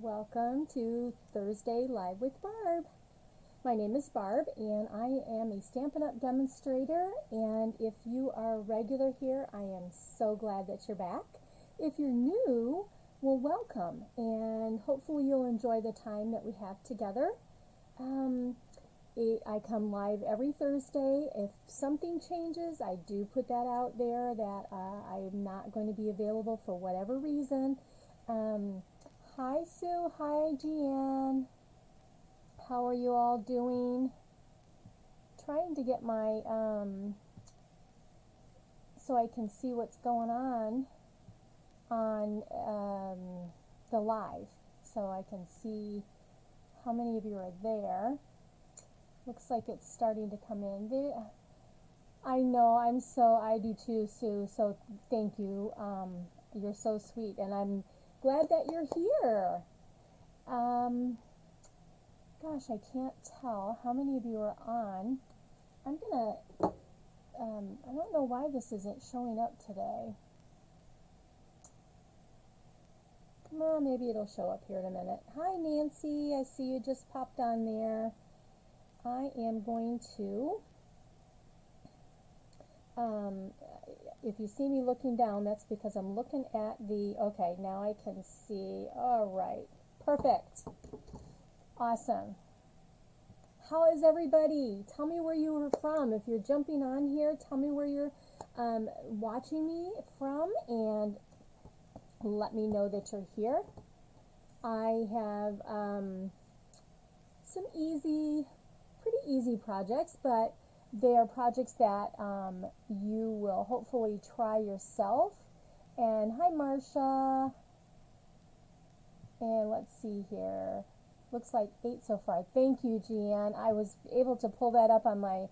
Welcome to Thursday Live with Barb. My name is Barb and I am a Stampin' Up! Demonstrator, and if you are regular here, I am so glad that you're back. If you're new, well, welcome, and hopefully you'll enjoy the time that we have together. I come live every Thursday. If something changes, I do put that out there that I'm not going to be available for whatever reason. Hi Sue, hi Jeanne. How are you all doing? Trying to get my, so I can see what's going on the live. So I can see how many of you are there. Looks like it's starting to come in. I know, I do too, Sue, so thank you. You're so sweet, and I'm glad that you're here. Gosh, I can't tell how many of you are on. I'm gonna, I don't know why this isn't showing up today. Well, maybe it'll show up here in a minute. Hi, Nancy, I see you just popped on there. I am going to, if you see me looking down, that's because I'm looking at the, okay, now I can see. All right, perfect. Awesome. How is everybody? Tell me where you were from. If you're jumping on here, tell me where you're watching me from, and let me know that you're here. I have some pretty easy projects, but they are projects that you will hopefully try yourself. And hi, Marcia. And let's see here. Looks like 8 so far. Thank you, Jeanne. I was able to pull that up on my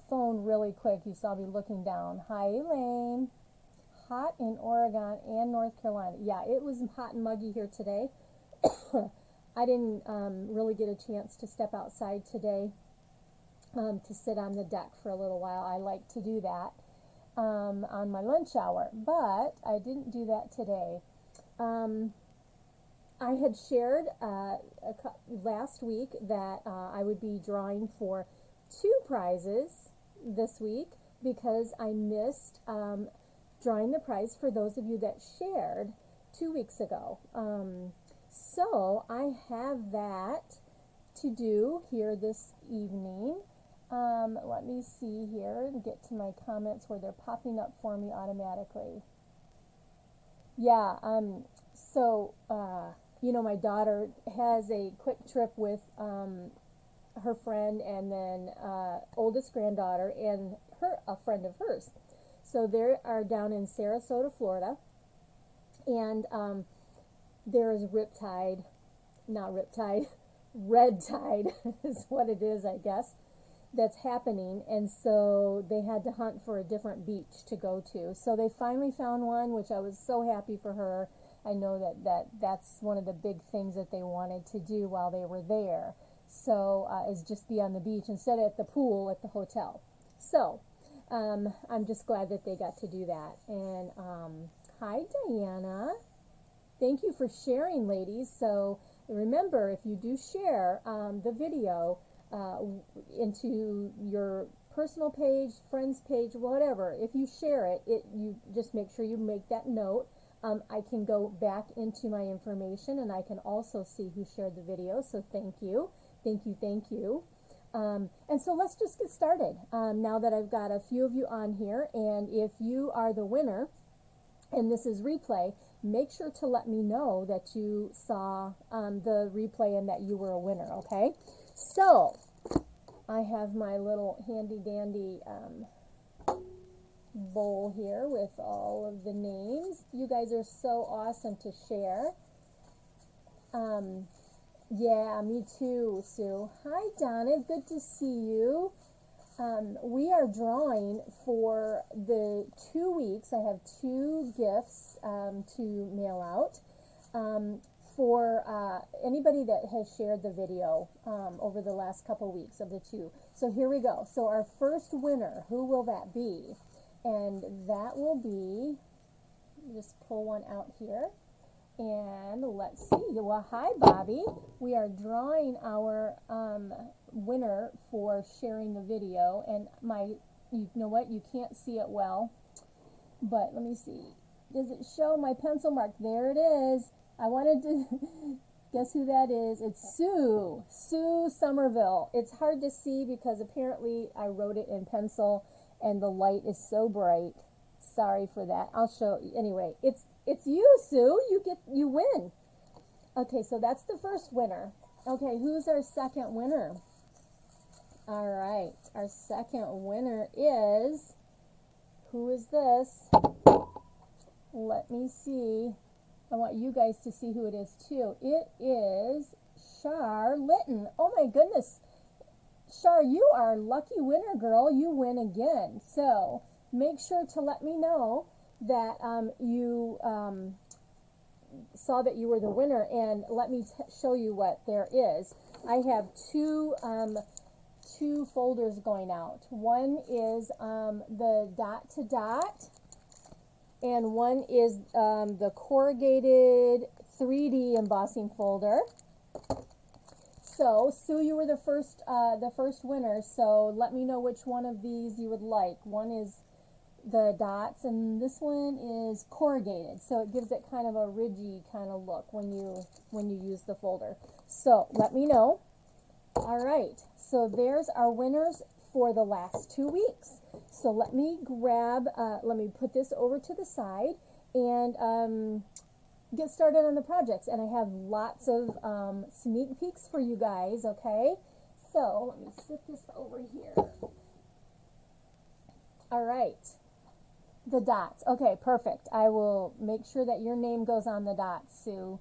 phone really quick. You saw me looking down. Hi, Elaine. Hot in Oregon and North Carolina. Yeah, it was hot and muggy here today. I didn't really get a chance to step outside today to sit on the deck for a little while. I like to do that on my lunch hour, but I didn't do that today. I had shared last week that I would be drawing for 2 prizes this week because I missed drawing the prize for those of you that shared 2 weeks ago. So I have that to do here this evening. Let me see here and get to my comments where they're popping up for me automatically. Yeah, so, you know, my daughter has a quick trip with her friend and then oldest granddaughter and a friend of hers. So they are down in Sarasota, Florida, and there is red tide is what it is, I guess, that's happening, and so they had to hunt for a different beach to go to. So they finally found one, which I was so happy for her. I know that's one of the big things that they wanted to do while they were there. So is just be on the beach instead of at the pool at the hotel. So I'm just glad that they got to do that. And hi, Diana. Thank you for sharing, ladies. So remember, if you do share the video into your personal page, friends page, whatever, if you share it, you just make sure you make that note. I can go back into my information and I can also see who shared the video. So thank you, thank you, thank you. And so let's just get started now that I've got a few of you on here. And if you are the winner and this is replay, make sure to let me know that you saw the replay and that you were a winner, okay? So I have my little handy dandy bowl here with all of the names. You guys are so awesome to share. Yeah, me too, Sue. Hi, Donna. Good to see you. We are drawing for the 2 weeks. I have 2 gifts to mail out for anybody that has shared the video over the last couple weeks of the 2. So here we go. So our first winner, who will that be? And that will be, just pull one out here. And let's see. Well, hi, Bobby. We are drawing our winner for sharing the video. And you know what? You can't see it well. But let me see. Does it show my pencil mark? There it is. I wanted to guess who that is. It's Sue. Sue Somerville. It's hard to see because apparently I wrote it in pencil and the light is so bright. Sorry for that. I'll show you. Anyway, it's you, Sue. You win. Okay, so that's the first winner. Okay, who's our second winner? All right. Our second winner is, who is this? Let me see. I want you guys to see who it is too. It is Char Litton. Oh my goodness. Char, you are a lucky winner, girl. You win again. So make sure to let me know that you saw that you were the winner, and let me show you what there is. I have two folders going out. One is the dot to dot, and one is the corrugated 3D embossing folder. So, Sue, you were the first winner, so let me know which one of these you would like. One is the dots, and this one is corrugated, so it gives it kind of a ridgy kind of look when you use the folder. So, let me know. All right, so there's our winners for the last 2 weeks. So let me put this over to the side and get started on the projects. And I have lots of sneak peeks for you guys, okay? So let me sit this over here. All right, the dots. Okay, perfect. I will make sure that your name goes on the dots, Sue,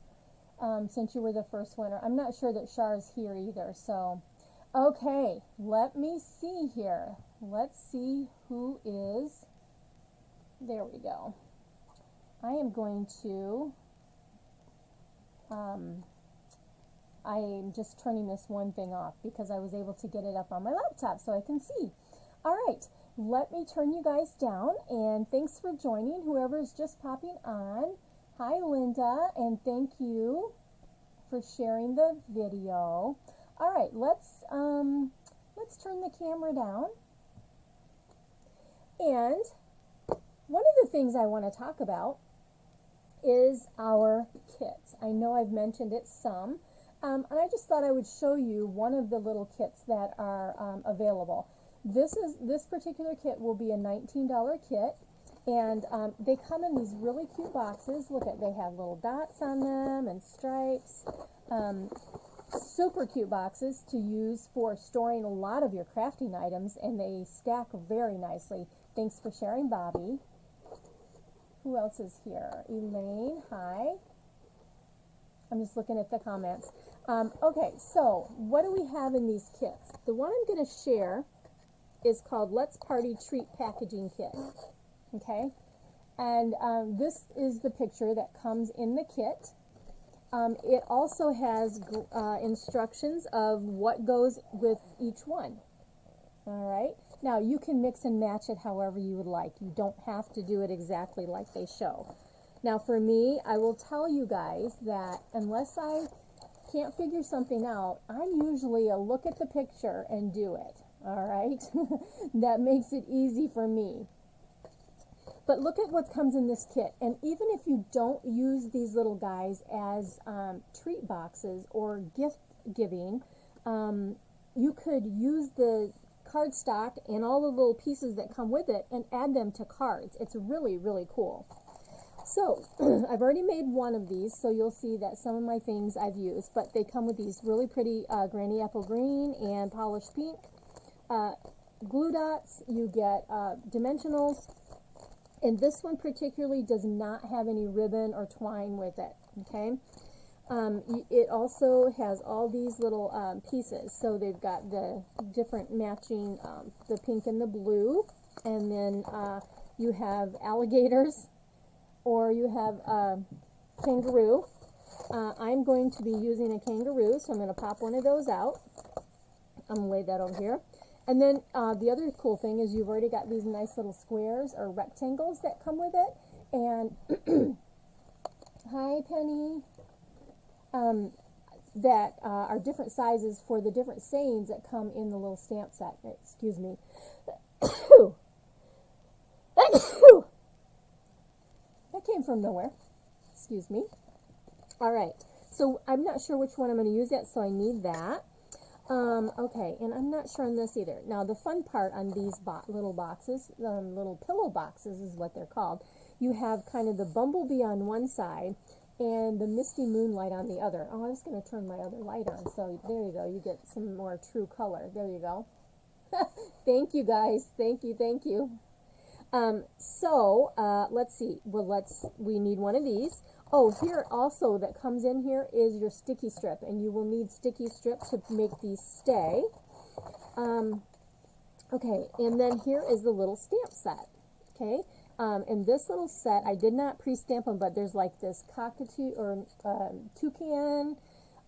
since you were the first winner. I'm not sure that Char's here either, so... Okay, let me see here. Let's see who is, there we go. I am going to, I am just turning this one thing off because I was able to get it up on my laptop so I can see. All right, let me turn you guys down, and thanks for joining, whoever's just popping on. Hi, Linda, and thank you for sharing the video. All right, let's turn the camera down. And one of the things I want to talk about is our kits. I know I've mentioned it some, and I just thought I would show you one of the little kits that are available. This particular kit will be a $19 kit, and they come in these really cute boxes. Look at, they have little dots on them and stripes. Super cute boxes to use for storing a lot of your crafting items, and they stack very nicely. Thanks for sharing, Bobby. Who else is here? Elaine, hi. I'm just looking at the comments. Okay, so what do we have in these kits? The one I'm going to share is called Let's Party Treat Packaging Kit. Okay, and this is the picture that comes in the kit. It also has instructions of what goes with each one. All right. Now, you can mix and match it however you would like. You don't have to do it exactly like they show. Now, for me, I will tell you guys that unless I can't figure something out, I'm usually a look at the picture and do it. All right. That makes it easy for me. But look at what comes in this kit. And even if you don't use these little guys as treat boxes or gift giving, you could use the cardstock and all the little pieces that come with it and add them to cards. It's really, really cool. So I've already made one of these, so you'll see that some of my things I've used, but they come with these really pretty granny apple green and polished pink glue dots. You get dimensionals. And this one particularly does not have any ribbon or twine with it, okay? It also has all these little pieces. So they've got the different matching, the pink and the blue, and then you have alligators, or you have kangaroo. I'm going to be using a kangaroo, so I'm going to pop one of those out. I'm going to lay that over here. And then the other cool thing is you've already got these nice little squares or rectangles that come with it. And Hi, Penny. That are different sizes for the different sayings that come in the little stamp set. Excuse me. That came from nowhere. Excuse me. All right. So I'm not sure which one I'm going to use yet, so I need that. Okay, and I'm not sure on this either. Now, the fun part on these little boxes, little pillow boxes is what they're called. You have kind of the bumblebee on one side and the misty moonlight on the other. Oh, I was going to turn my other light on, so there you go. You get some more true color. There you go. Thank you, guys. Thank you, thank you. Let's see. Well, we need one of these. Oh, here also that comes in here is your sticky strip, and you will need sticky strip to make these stay. Okay, and then here is the little stamp set. Okay, in this little set, I did not pre-stamp them, but there's like this cockatoo or toucan,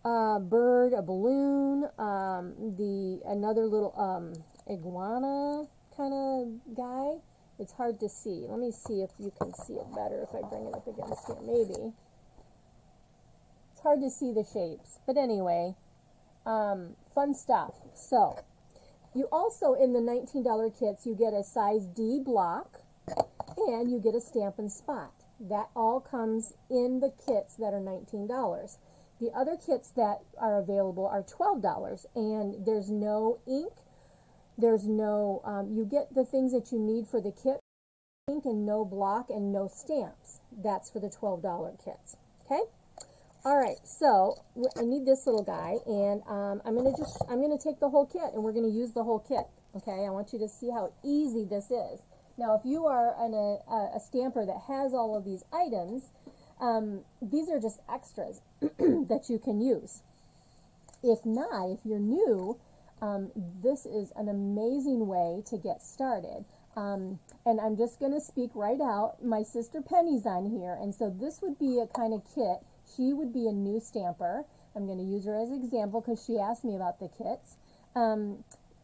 bird, a balloon, another little iguana kind of guy. It's hard to see. Let me see if you can see it better if I bring it up against here. Maybe. It's hard to see the shapes. But anyway, fun stuff. So, you also, in the $19 kits, you get a size D block, and you get a stamp and spot. That all comes in the kits that are $19. The other kits that are available are $12, and there's no ink. There's no, you get the things that you need for the kit, ink and no block and no stamps. That's for the $12 kits, okay? All right, so I need this little guy, and I'm gonna take the whole kit, and we're gonna use the whole kit, okay? I want you to see how easy this is. Now, if you are a stamper that has all of these items, these are just extras that you can use. If not, if you're new, this is an amazing way to get started. And I'm just going to speak right out. My sister Penny's on here, and so this would be a kind of kit. She would be a new stamper. I'm going to use her as an example because she asked me about the kits.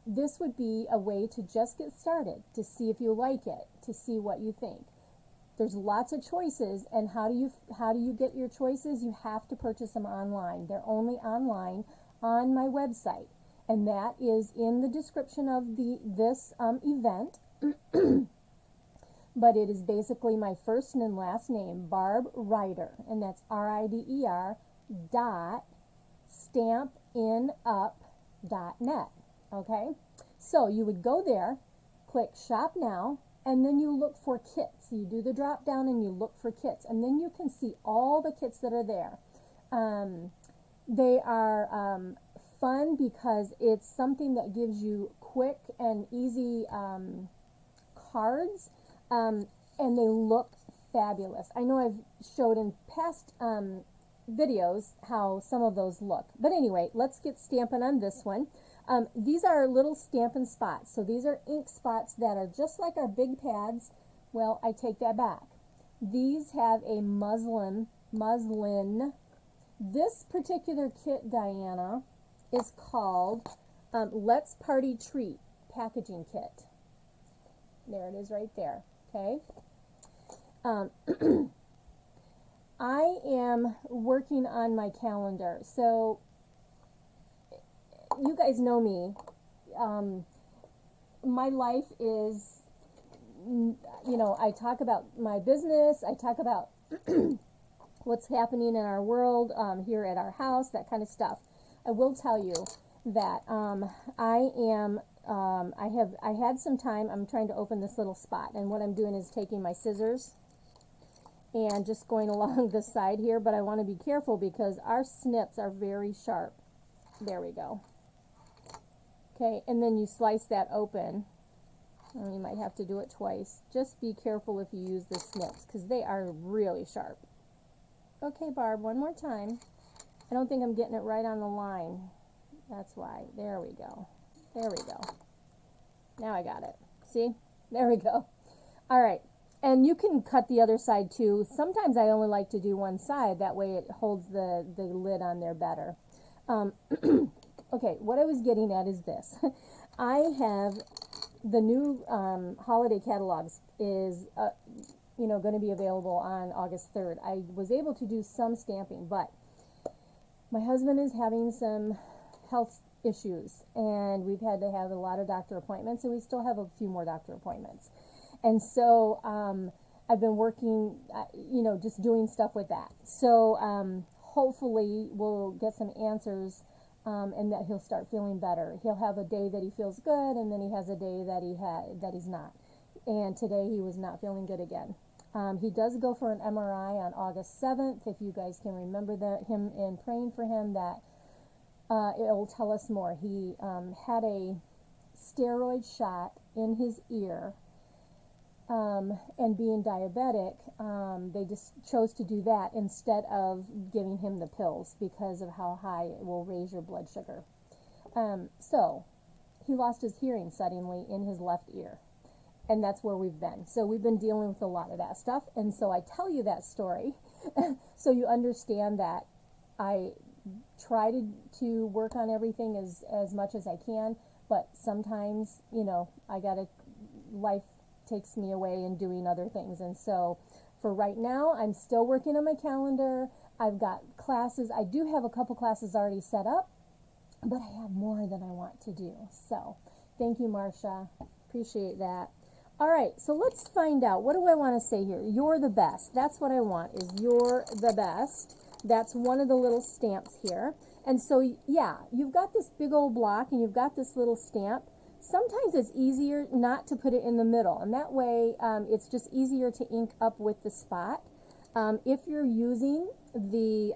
This would be a way to just get started, to see if you like it, to see what you think. There's lots of choices, and how do you get your choices? You have to purchase them online. They're only online on my website. And that is in the description of this event. But it is basically my first and last name, Barb Ryder, and that's RIDER .stampinup.net. Okay? So you would go there, click Shop Now, and then you look for kits. You do the drop down and you look for kits, and then you can see all the kits that are there. They are fun because it's something that gives you quick and easy cards, and they look fabulous. I know I've showed in past videos how some of those look. But anyway, let's get stamping on this one. These are little Stampin' Spots. So these are ink spots that are just like our big pads. Well, I take that back. These have a muslin. This particular kit, Diana, is called Let's Party Treat Packaging Kit. There it is right there, okay? I am working on my calendar. So, you guys know me. My life is, I talk about my business. I talk about what's happening in our world, here at our house, that kind of stuff. I will tell you that I had some time. I'm trying to open this little spot, and what I'm doing is taking my scissors and just going along the side here, but I want to be careful because our snips are very sharp. There we go. Okay, and then you slice that open. And you might have to do it twice. Just be careful if you use the snips because they are really sharp. Okay, Barb, one more time. I don't think I'm getting it right on the line. That's why. There we go. There we go. Now I got it. See? There we go. All right. And you can cut the other side too. Sometimes I only like to do one side. That way it holds the lid on there better. Okay, what I was getting at is this. I have the new holiday catalogs is going to be available on August 3rd. I was able to do some stamping, but my husband is having some health issues, and we've had to have a lot of doctor appointments, and we still have a few more doctor appointments. And so I've been working, just doing stuff with that. So hopefully we'll get some answers, and that he'll start feeling better. He'll have a day that he feels good, and then he has a day that he's not. And today he was not feeling good again. He does go for an MRI on August 7th. If you guys can remember him and praying for him, that it will tell us more. He had a steroid shot in his ear, and being diabetic, they just chose to do that instead of giving him the pills because of how high it will raise your blood sugar. So he lost his hearing suddenly in his left ear. And that's where we've been. So we've been dealing with a lot of that stuff. And so I tell you that story so you understand that I try to work on everything as much as I can. But sometimes, life takes me away in doing other things. And so for right now, I'm still working on my calendar. I've got classes. I do have a couple classes already set up, but I have more than I want to do. So thank you, Marcia. Appreciate that. All right, so let's find out. What do I want to say here? You're the best. That's what I want, is you're the best. That's one of the little stamps here. And so, yeah, you've got this big old block and you've got this little stamp. Sometimes it's easier not to put it in the middle, and that way it's just easier to ink up with the spot. If you're using the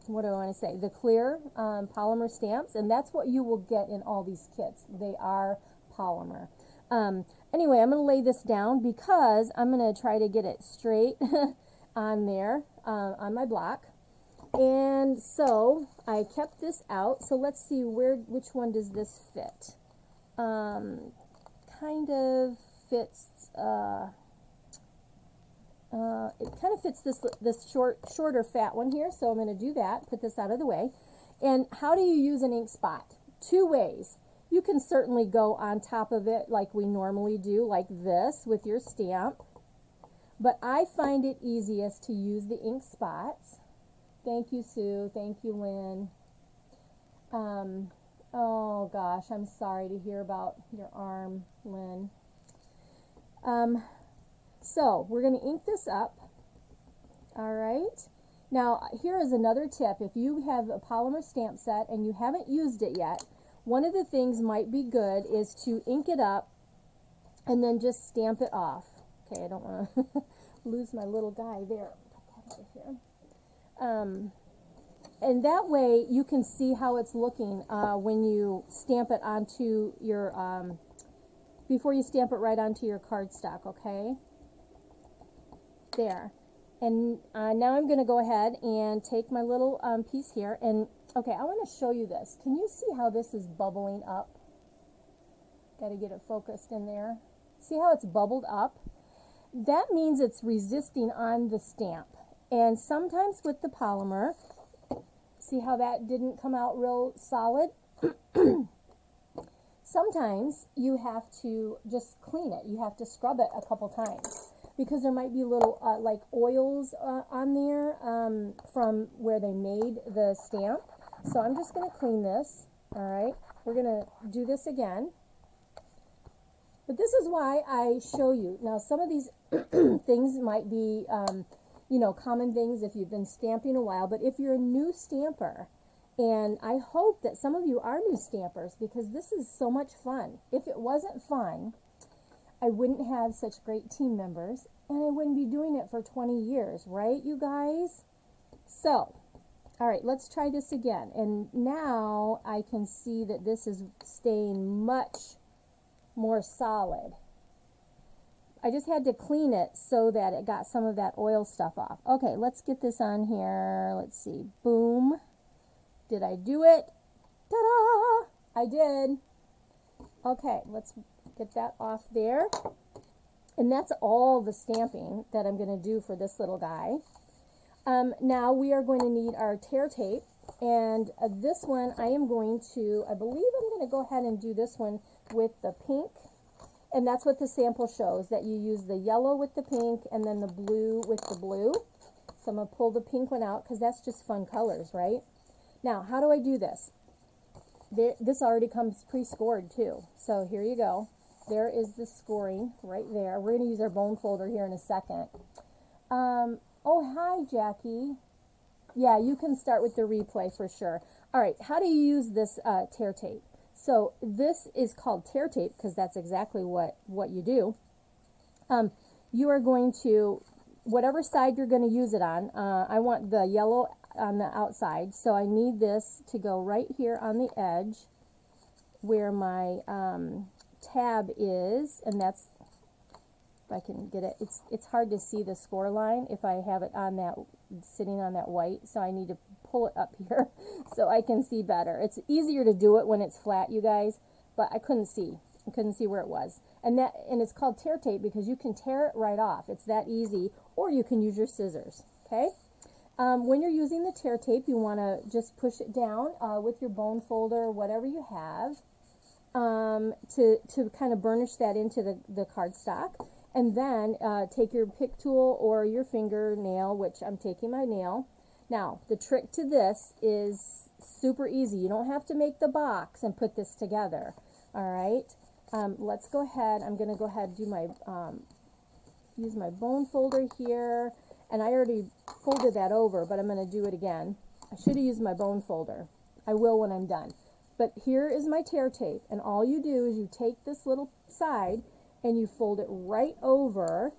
what do I want to say? The clear polymer stamps, and that's what you will get in all these kits. They are polymer. Anyway, I'm going to lay this down because I'm going to try to get it straight on there, on my block. And so I kept this out. So let's see which one does this fit? Kind of fits, it kind of fits this shorter fat one here. So I'm going to do that, put this out of the way. And how do you use an ink spot? Two ways. You can certainly go on top of it like we normally do, like this with your stamp. But I find it easiest to use the ink spots. Thank you, Sue. Thank you, Lynn. Oh, gosh, I'm sorry to hear about your arm, Lynn. So we're going to ink this up. All right. Now, here is another tip. If you have a polymer stamp set and you haven't used it yet, one of the things might be good is to ink it up and then just stamp it off. Okay, I don't want to lose my little guy there. Put that over here. And that way you can see how it's looking when you stamp it onto your, before you stamp it right onto your cardstock, okay? There. And now I'm going to go ahead and take my little piece here, and okay, I want to show you this. Can you see how this is bubbling up? Got to get it focused in there. See how it's bubbled up? That means it's resisting on the stamp. And sometimes with the polymer, see how that didn't come out real solid? Sometimes you have to just clean it. You have to scrub it a couple times, because there might be little like oils on there from where they made the stamp. So I'm just going to clean this. All right, we're going to do this again. But this is why I show you. Now, some of these things might be, common things if you've been stamping a while. But if you're a new stamper, and I hope that some of you are new stampers, because this is so much fun. If it wasn't fun, I wouldn't have such great team members, and I wouldn't be doing it for 20 years, right, you guys? So, all right, let's try this again. And now I can see that this is staying much more solid. I just had to clean it so that it got some of that oil stuff off. Okay, let's get this on here. Let's see. Boom. Did I do it? Ta-da! I did. Okay, let's get that off there. And that's all the stamping that I'm going to do for this little guy. Now we are going to need our tear tape. And this one I am going to, I believe I'm going to go ahead and do this one with the pink And that's what the sample shows, that you use the yellow with the pink and then the blue with the blue. So I'm going to pull the pink one out because that's just fun colors, right? Now, how do I do this? This already comes pre-scored too. So here you go. There is the scoring right there. We're going to use our bone folder here in a second. Oh, hi, Jackie. Yeah, you can start with the replay for sure. All right, how do you use this tear tape? So this is called tear tape because that's exactly what you do. You are going to, whatever side you're going to use it on, I want the yellow on the outside, so I need this to go right here on the edge where my tab is, and that's, if I can get it, it's hard to see the score line if I have it on that, sitting on that white, so I need to pull it up here so I can see better. It's easier to do it when it's flat, you guys, but I couldn't see where it was. And it's called tear tape because you can tear it right off. It's that easy, or you can use your scissors, okay? When you're using the tear tape, you want to just push it down with your bone folder, whatever you have, to kind of burnish that into the cardstock. And then take your pick tool or your fingernail, which I'm taking my nail. Now, the trick to this is super easy. You don't have to make the box and put this together. All right. Let's go ahead. I'm going to go ahead and do my use my bone folder here. And I already folded that over, but I'm going to do it again. I should have used my bone folder. I will when I'm done. But here is my tear tape. And all you do is you take this little side and you fold it right over.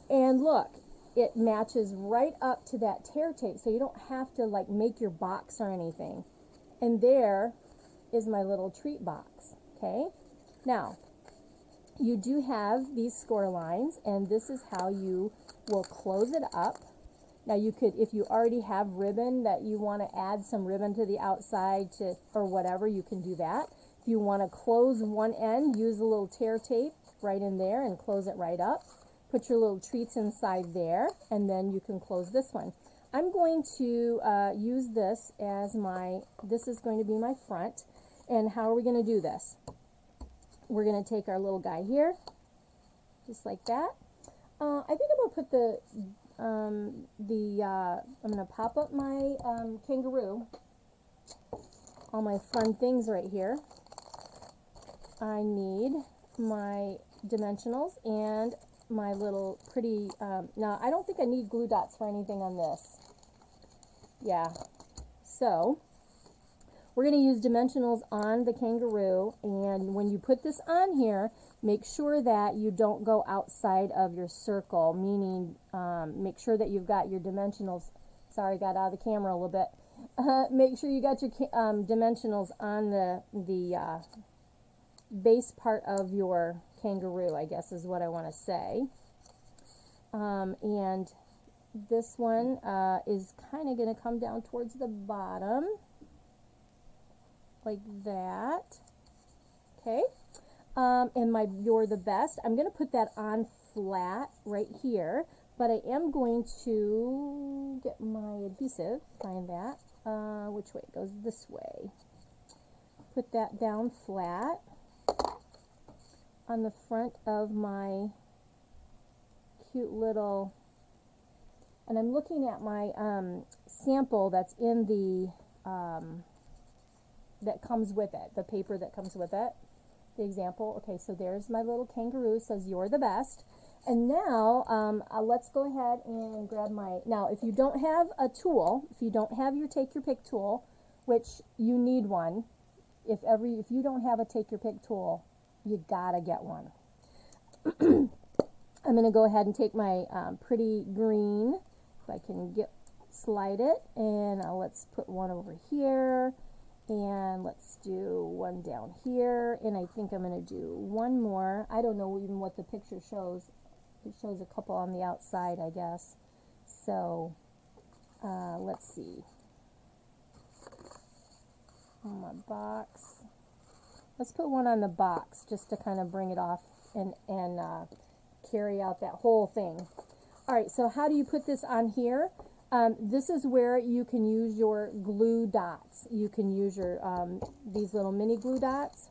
And look, it matches right up to that tear tape. So you don't have to like make your box or anything. And there is my little treat box. Okay. Now, you do have these score lines, and this is how you will close it up. Now you could, if you already have ribbon that you want to add some ribbon to the outside or whatever, you can do that. If you want to close one end, use a little tear tape right in there and close it right up. Put your little treats inside there, and then you can close this one. I'm going to use this as this is going to be my front. And how are we going to do this? We're going to take our little guy here, just like that. I think I'm going to put I'm going to pop up my kangaroo, all my fun things right here. I need my dimensionals and my little pretty, now I don't think I need glue dots for anything on this. Yeah, so we're going to use dimensionals on the kangaroo, and when you put this on here, make sure that you don't go outside of your circle, meaning make sure that you've got your dimensionals, sorry, got out of the camera a little bit, make sure you got your dimensionals on the base part of your kangaroo, I guess is what I want to say. And this one is kind of going to come down towards the bottom, like that. Okay. And my You're the Best, I'm going to put that on flat right here, but I am going to get my adhesive, find that, which way? It goes this way. Put that down flat on the front of my cute little, and I'm looking at my sample that's in the, that comes with it, the paper that comes with it, the example. Okay, so there's my little kangaroo, says You're the Best. And now let's go ahead and grab now if you don't have a tool, if you don't have your Take Your Pick tool, which you need one, if you don't have a Take Your Pick tool, you gotta get one. I'm going to go ahead and take my pretty green, if I can slide it, and let's put one over here, and let's do one down here, and I think I'm going to do one more. I don't know even what the picture shows. It shows a couple on the outside, I guess. So let's see. On my box. Let's put one on the box just to kind of bring it off and carry out that whole thing. All right, so how do you put this on here? This is where you can use your glue dots. You can use your these little mini glue dots.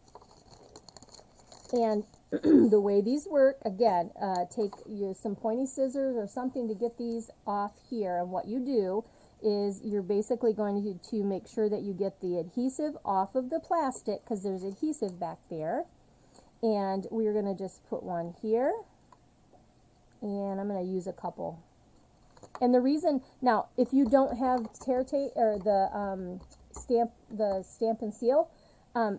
And the way these work, again, take some pointy scissors or something to get these off here. And what you do is you're basically going to make sure that you get the adhesive off of the plastic, because there's adhesive back there. And we're going to just put one here. And I'm going to use a couple. And the reason, now, if you don't have tear tape or the stamp and seal,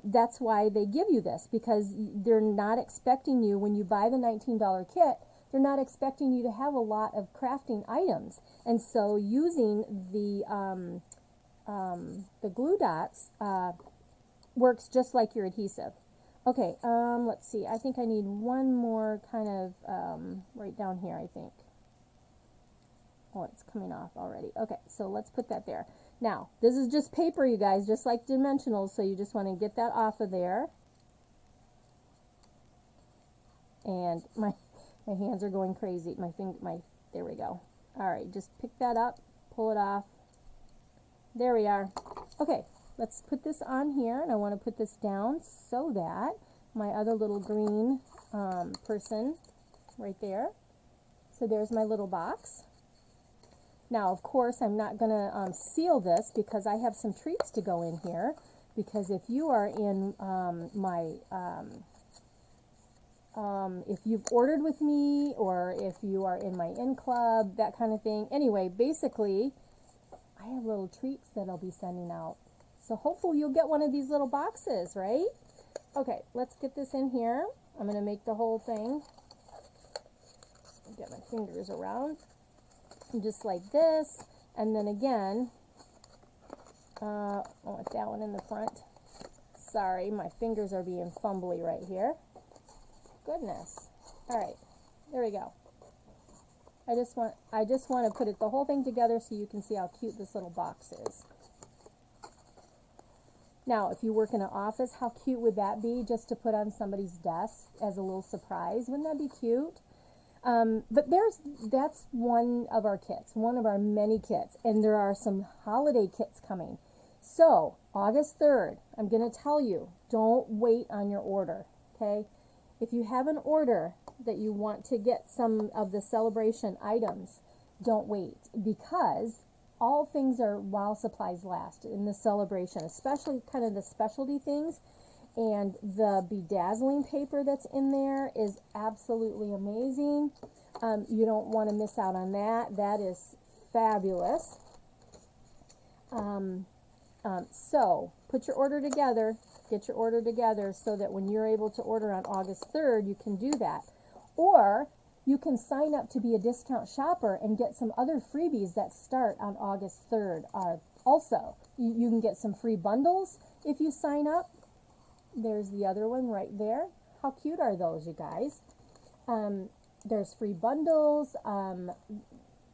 that's why they give you this, because they're not expecting you, when you buy the $19 kit, they're not expecting you to have a lot of crafting items. And so using the glue dots works just like your adhesive. Okay, let's see. I think I need one more kind of right down here, I think. Oh, it's coming off already. Okay, so let's put that there. Now, this is just paper, you guys, just like dimensionals, so you just want to get that off of there. And my hands are going crazy. There we go. All right, just pick that up, pull it off. There we are. Okay, let's put this on here, and I want to put this down so that my other little green person right there. So there's my little box. Now, of course, I'm not going to seal this, because I have some treats to go in here. Because if you are in if you've ordered with me, or if you are in my in club, that kind of thing. Anyway, basically, I have little treats that I'll be sending out. So hopefully you'll get one of these little boxes, right? Okay, let's get this in here. I'm going to make the whole thing. Get my fingers around. Just like this, and then again, I want that one in the front. Sorry, my fingers are being fumbly right here. Goodness. All right, there we go. I just want to put the whole thing together so you can see how cute this little box is. Now, if you work in an office, how cute would that be, just to put on somebody's desk as a little surprise? Wouldn't that be cute? But that's one of our kits, one of our many kits, and there are some holiday kits coming. So, August 3rd, I'm going to tell you, don't wait on your order, okay? If you have an order that you want to get some of the celebration items, don't wait, because all things are while supplies last in the celebration, especially kind of the specialty things. And the bedazzling paper that's in there is absolutely amazing. You don't want to miss out on that. That is fabulous. So put your order together, get your order together, so that when you're able to order on August 3rd, you can do that. Or you can sign up to be a discount shopper and get some other freebies that start on August 3rd. Also, you can get some free bundles if you sign up. There's the other one right there. How cute are those, you guys? There's free bundles,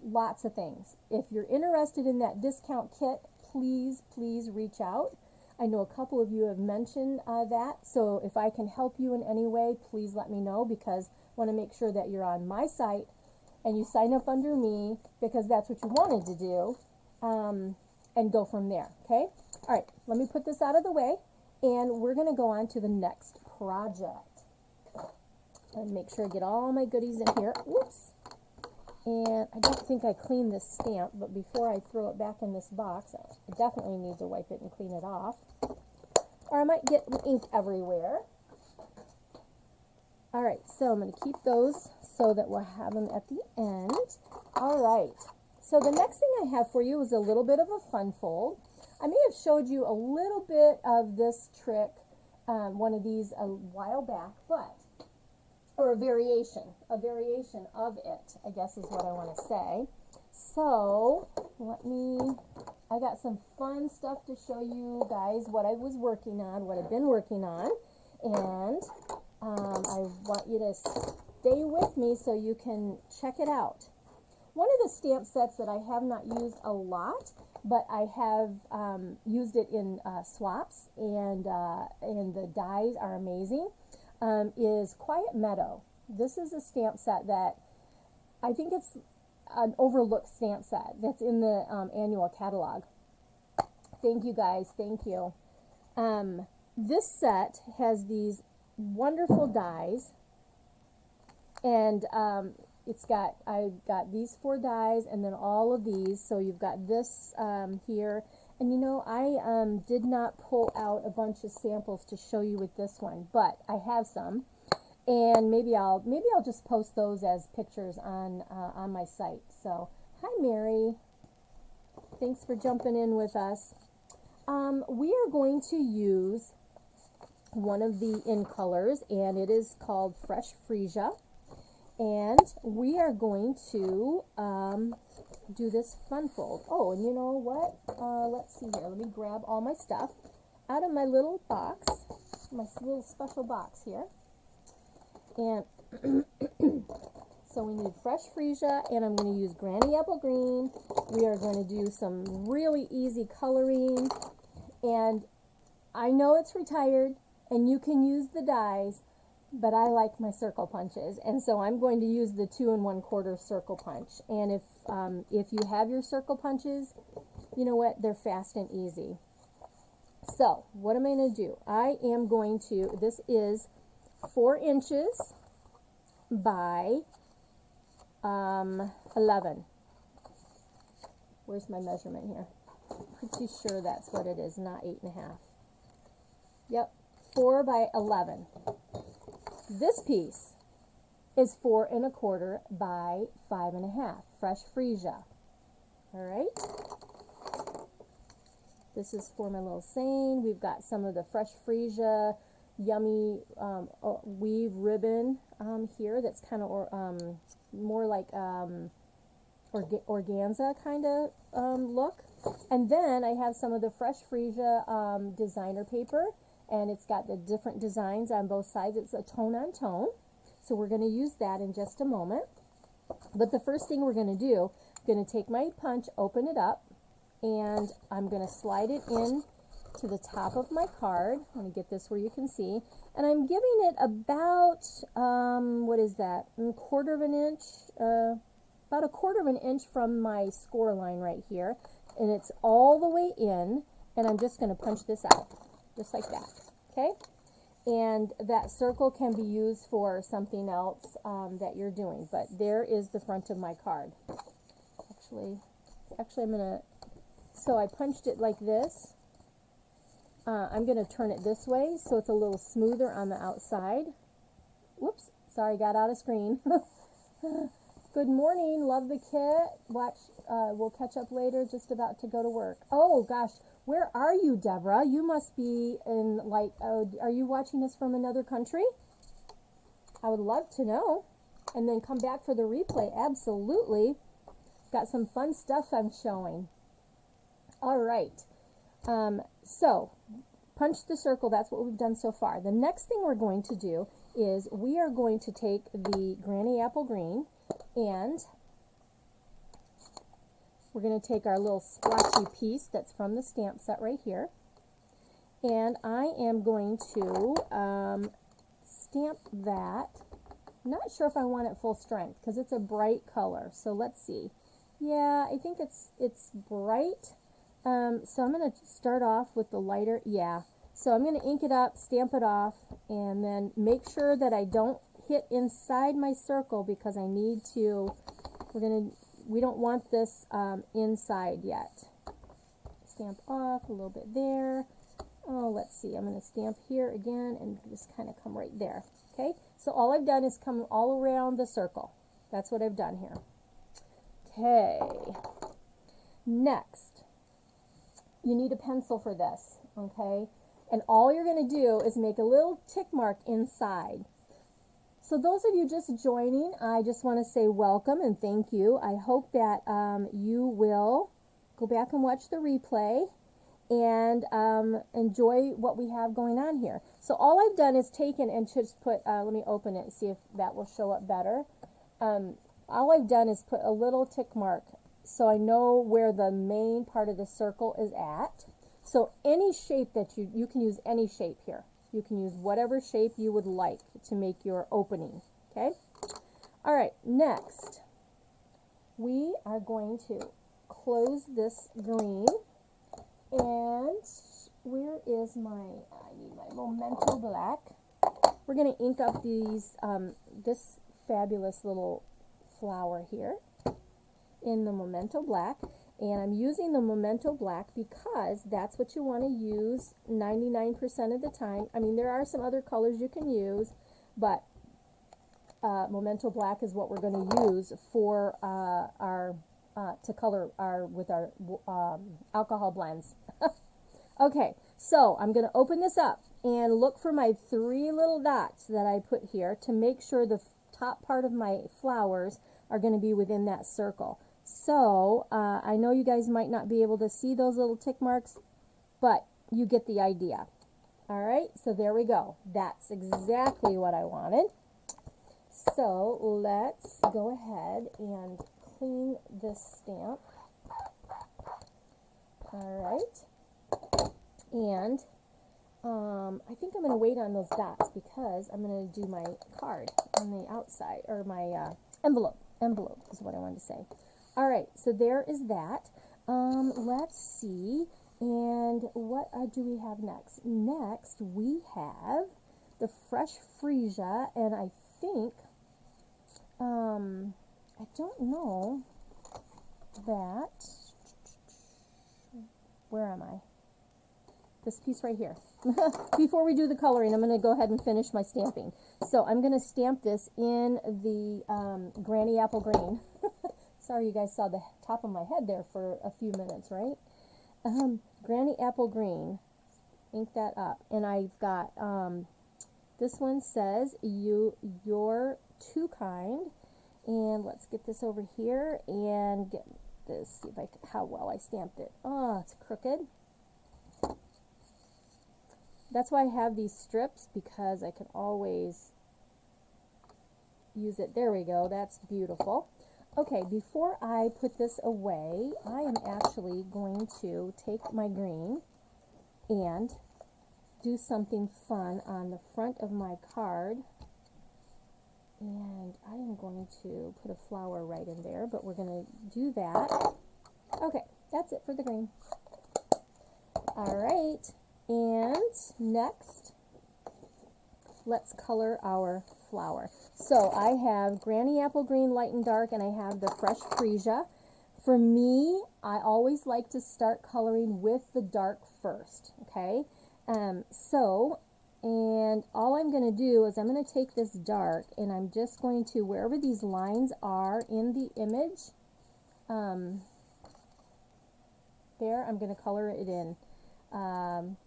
lots of things. If you're interested in that discount kit, please reach out. I know a couple of you have mentioned that, so if I can help you in any way, please let me know, because I want to make sure that you're on my site and you sign up under me, because that's what you wanted to do, and go from there, okay? All right, let me put this out of the way. And we're going to go on to the next project. And make sure I get all my goodies in here. Whoops. And I don't think I cleaned this stamp, but before I throw it back in this box, I definitely need to wipe it and clean it off. Or I might get ink everywhere. All right, so I'm going to keep those so that we'll have them at the end. All right. So the next thing I have for you is a little bit of a fun fold. I may have showed you a little bit of this trick, one of these a while back, or a variation of it, I guess is what I want to say. So, I got some fun stuff to show you guys what I was working on, what I've been working on, and I want you to stay with me so you can check it out. One of the stamp sets that I have not used a lot, but I have used it in swaps, and the dies are amazing, is Quiet Meadow. This is a stamp set that I think it's an overlooked stamp set that's in the annual catalog. Thank you guys, thank you. This set has these wonderful dies, and I got these 4 dies, and then all of these. So you've got this here, and you know, I did not pull out a bunch of samples to show you with this one, but I have some, and maybe I'll just post those as pictures on my site. So hi Mary, thanks for jumping in with us. We are going to use one of the in colors, and it is called Fresh Freesia. And we are going to do this fun fold. Oh, and you know what? Let's see here. Let me grab all my stuff out of my little box, my little special box here. And so we need Fresh Freesia, and I'm going to use Granny Apple Green. We are going to do some really easy coloring. And I know it's retired, and you can use the dies, but I like my circle punches, and so I'm going to use the 2 1/4 circle punch. And if you have your circle punches, you know what? They're fast and easy. So what am I going to do? I am going to. This is 4 inches by 11. Where's my measurement here? Pretty sure that's what it is, not 8.5. Yep, 4 by 11. This piece is 4 1/4 by 5.5. Fresh Freesia. All right. This is for my little saying. We've got some of the Fresh Freesia yummy weave ribbon here. That's kind of more like organza kind of look. And then I have some of the Fresh Freesia designer paper. And it's got the different designs on both sides. It's a tone on tone. So we're going to use that in just a moment. But the first thing we're going to do, I'm going to take my punch, open it up, and I'm going to slide it in to the top of my card. Let me get this where you can see. And I'm giving it about, what is that, about a quarter of an inch from my score line right here. And it's all the way in, and I'm just going to punch this out. Just like that, okay? And that circle can be used for something else that you're doing. But there is the front of my card. Actually, I'm going to, so I punched it like this. I'm going to turn it this way so it's a little smoother on the outside. Whoops, sorry, got out of screen. Good morning, love the kit. Watch, we'll catch up later, just about to go to work. Oh, gosh. Where are you, Deborah? You must be in, like, are you watching us from another country? I would love to know. And then come back for the replay. Absolutely. Got some fun stuff I'm showing. All right. So, punch the circle. That's what we've done so far. The next thing we're going to do is we are going to take the Granny Apple Green, and we're going to take our little splotchy piece that's from the stamp set right here, and I am going to stamp that. I'm not sure if I want it full strength because it's a bright color. So let's see. Yeah, I think it's bright. So I'm going to start off with the lighter. Yeah. So I'm going to ink it up, stamp it off, and then make sure that I don't hit inside my circle because I need to. We don't want this inside yet. Stamp off a little bit there. Oh, let's see. I'm going to stamp here again and just kind of come right there. Okay? So all I've done is come all around the circle. That's what I've done here. Okay. Next, you need a pencil for this. Okay? And all you're going to do is make a little tick mark inside. So those of you just joining, I just want to say welcome and thank you. I hope that you will go back and watch the replay and enjoy what we have going on here. So all I've done is taken and just put, let me open it and see if that will show up better. All I've done is put a little tick mark so I know where the main part of the circle is at. So any shape that you can use any shape here. You can use whatever shape you would like to make your opening, okay? All right, next, we are going to close this green, and where is I need my Memento black. we're going to ink up these, this fabulous little flower here in the Memento Black. And I'm using the Memento Black because that's what you want to use 99% of the time. I mean, there are some other colors you can use, but Memento Black is what we're going to use for our to color our with our alcohol blends. Okay, so I'm going to open this up and look for my 3 little dots that I put here to make sure the top part of my flowers are going to be within that circle. So I know you guys might not be able to see those little tick marks, but you get the idea. All right, so there we go. That's exactly what I wanted. So let's go ahead and clean this stamp. All right, and I think I'm going to wait on those dots because I'm going to do my card on the outside, or my envelope is what I wanted to say. All right, so there is that. Let's see, and what do we have next? Next, we have the fresh freesia, and I think, I don't know that, where am I? This piece right here. Before we do the coloring, I'm going to go ahead and finish my stamping. So I'm going to stamp this in the Granny Apple Green. Sorry you guys saw the top of my head there for a few minutes, right? Granny Apple Green. Ink that up. And I've got, this one says, you're too kind. And let's get this over here and get this, see if I can, how well I stamped it. Oh, it's crooked. That's why I have these strips, because I can always use it. There we go. That's beautiful. Okay, before I put this away, I am actually going to take my green and do something fun on the front of my card. And I am going to put a flower right in there, but we're going to do that. Okay, that's it for the green. All right, and next, let's color our flower. So I have Granny Apple Green Light and Dark, and I have the Fresh Freesia. For me, I always like to start coloring with the dark first, okay? And all I'm going to do is I'm going to take this dark, and I'm just going to, wherever these lines are in the image, there, I'm going to color it in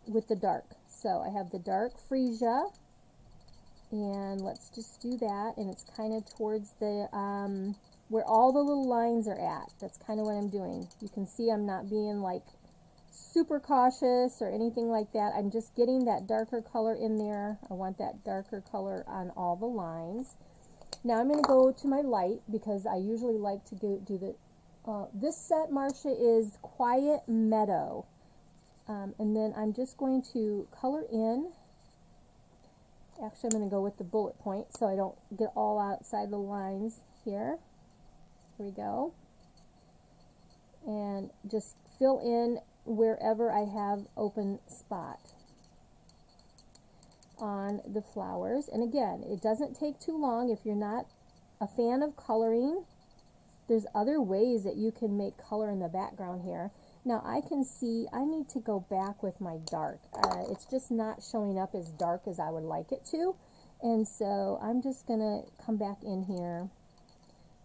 with the dark. So I have the dark freesia, and let's just do that, and it's kind of towards the, where all the little lines are at. That's kind of what I'm doing. You can see I'm not being like super cautious or anything like that. I'm just getting that darker color in there. I want that darker color on all the lines. Now I'm going to go to my light, because I usually like to do the, this set, Marcia, is Quiet Meadow. And then I'm just going to color in. Actually, I'm going to go with the bullet point so I don't get all outside the lines here. Here we go. And just fill in wherever I have open spot on the flowers. And again, it doesn't take too long. If you're not a fan of coloring, there's other ways that you can make color in the background here. Now I can see I need to go back with my dark. It's just not showing up as dark as I would like it to. And so I'm just going to come back in here.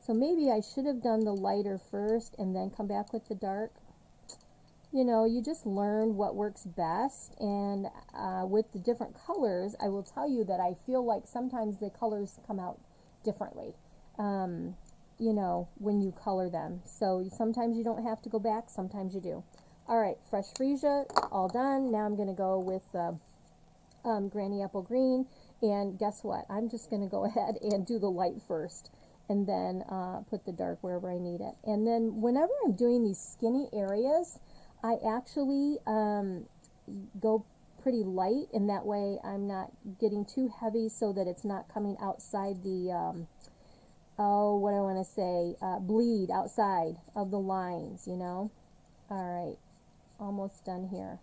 So maybe I should have done the lighter first and then come back with the dark. You know, you just learn what works best. And with the different colors, I will tell you that I feel like sometimes the colors come out differently. You know, when you color them. So sometimes you don't have to go back, sometimes you do. All right, Fresh Freesia, all done. Now I'm going to go with Granny Apple Green. And guess what? I'm just going to go ahead and do the light first, and then put the dark wherever I need it. And then whenever I'm doing these skinny areas, I actually go pretty light, and that way I'm not getting too heavy so that it's not coming outside the what I want to say, bleed outside of the lines, you know. All right, almost done here.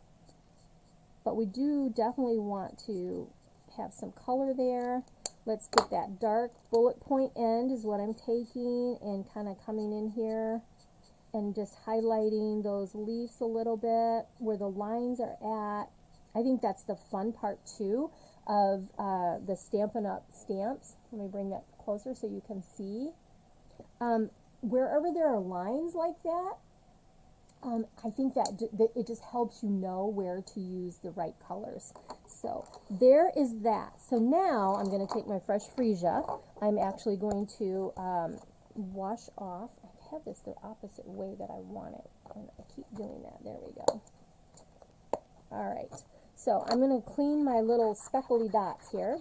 But we do definitely want to have some color there. Let's get that dark bullet point end is what I'm taking and kind of coming in here and just highlighting those leaves a little bit where the lines are at. I think that's the fun part too of the Stampin' Up! Stamps. Let me bring that closer so you can see. Wherever there are lines like that, I think that it just helps you know where to use the right colors. So there is that. So now I'm going to take my fresh freesia. I'm actually going to wash off. I have this the opposite way that I want it, and I keep doing that. There we go. All right. So I'm going to clean my little speckly dots here.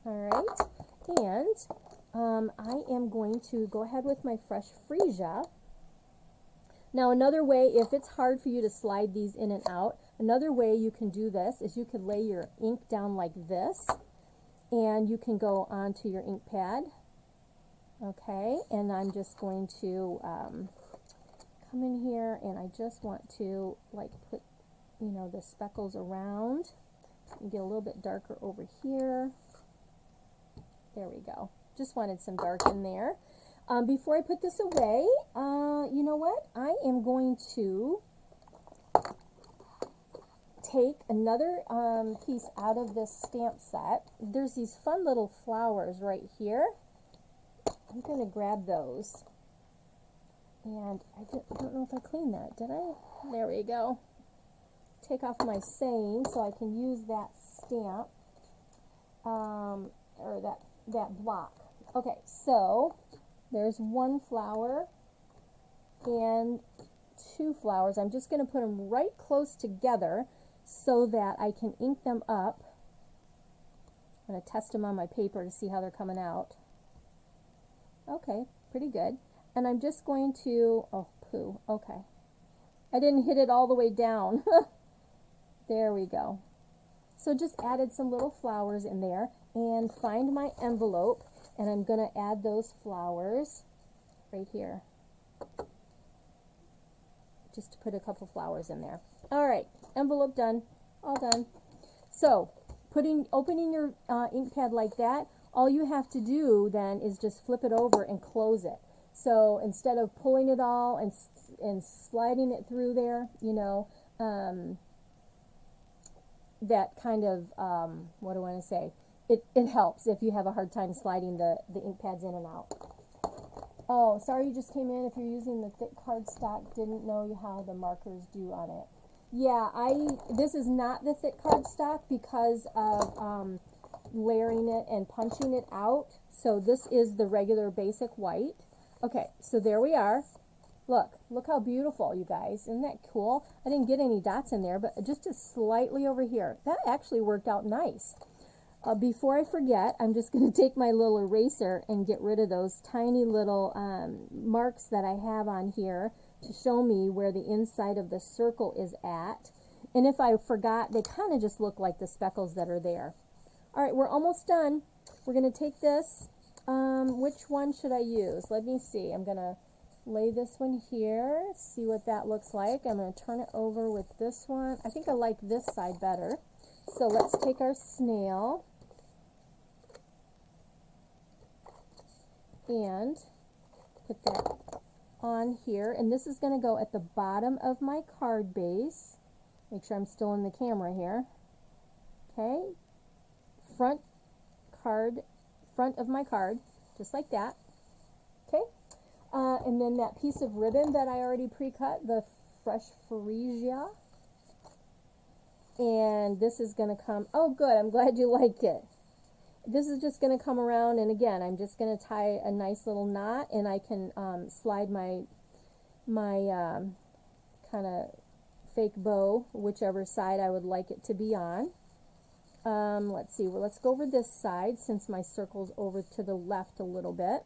All right. And I am going to go ahead with my fresh freesia. Now another way, if it's hard for you to slide these in and out, another way you can do this is you could lay your ink down like this, and you can go onto your ink pad. Okay, and I'm just going to come in here, and I just want to like put, you know, the speckles around and get a little bit darker over here. There we go. Just wanted some dark in there. Before I put this away, you know what? I am going to take another piece out of this stamp set. There's these fun little flowers right here. I'm going to grab those. And I don't know if I cleaned that, did I? There we go. Take off my saying so I can use that stamp, or that block. Okay, so there's one flower and two flowers. I'm just going to put them right close together so that I can ink them up. I'm going to test them on my paper to see how they're coming out. Okay, pretty good. And I'm just going to, oh, poo, okay. I didn't hit it all the way down. There we go. So just added some little flowers in there, and find my envelope, and I'm going to add those flowers right here. Just to put a couple flowers in there. All right, envelope done, all done. So opening your ink pad like that, all you have to do then is just flip it over and close it. So instead of pulling it all and sliding it through there, you know, that kind of, what do I want to say? It helps if you have a hard time sliding the ink pads in and out. Oh, sorry you just came in. If you're using the thick cardstock, didn't know how the markers do on it. Yeah, this is not the thick cardstock because of layering it and punching it out. So this is the regular basic white. Okay, so there we are. Look how beautiful, you guys. Isn't that cool? I didn't get any dots in there, but just slightly over here. That actually worked out nice. Before I forget, I'm just going to take my little eraser and get rid of those tiny little marks that I have on here to show me where the inside of the circle is at. And if I forgot, they kind of just look like the speckles that are there. All right, we're almost done. We're going to take this. Which one should I use? Let me see. I'm going to lay this one here, see what that looks like. I'm going to turn it over with this one. I think I like this side better. So let's take our snail and put that on here. And this is going to go at the bottom of my card base. Make sure I'm still in the camera here. Okay. Front of my card, just like that. Okay. And then that piece of ribbon that I already pre-cut, the fresh freesia. And this is going to come, oh good, I'm glad you like it. This is just going to come around, and again, I'm just going to tie a nice little knot, and I can slide my kind of fake bow, whichever side I would like it to be on. Let's see, well, let's go over this side since my circle's over to the left a little bit.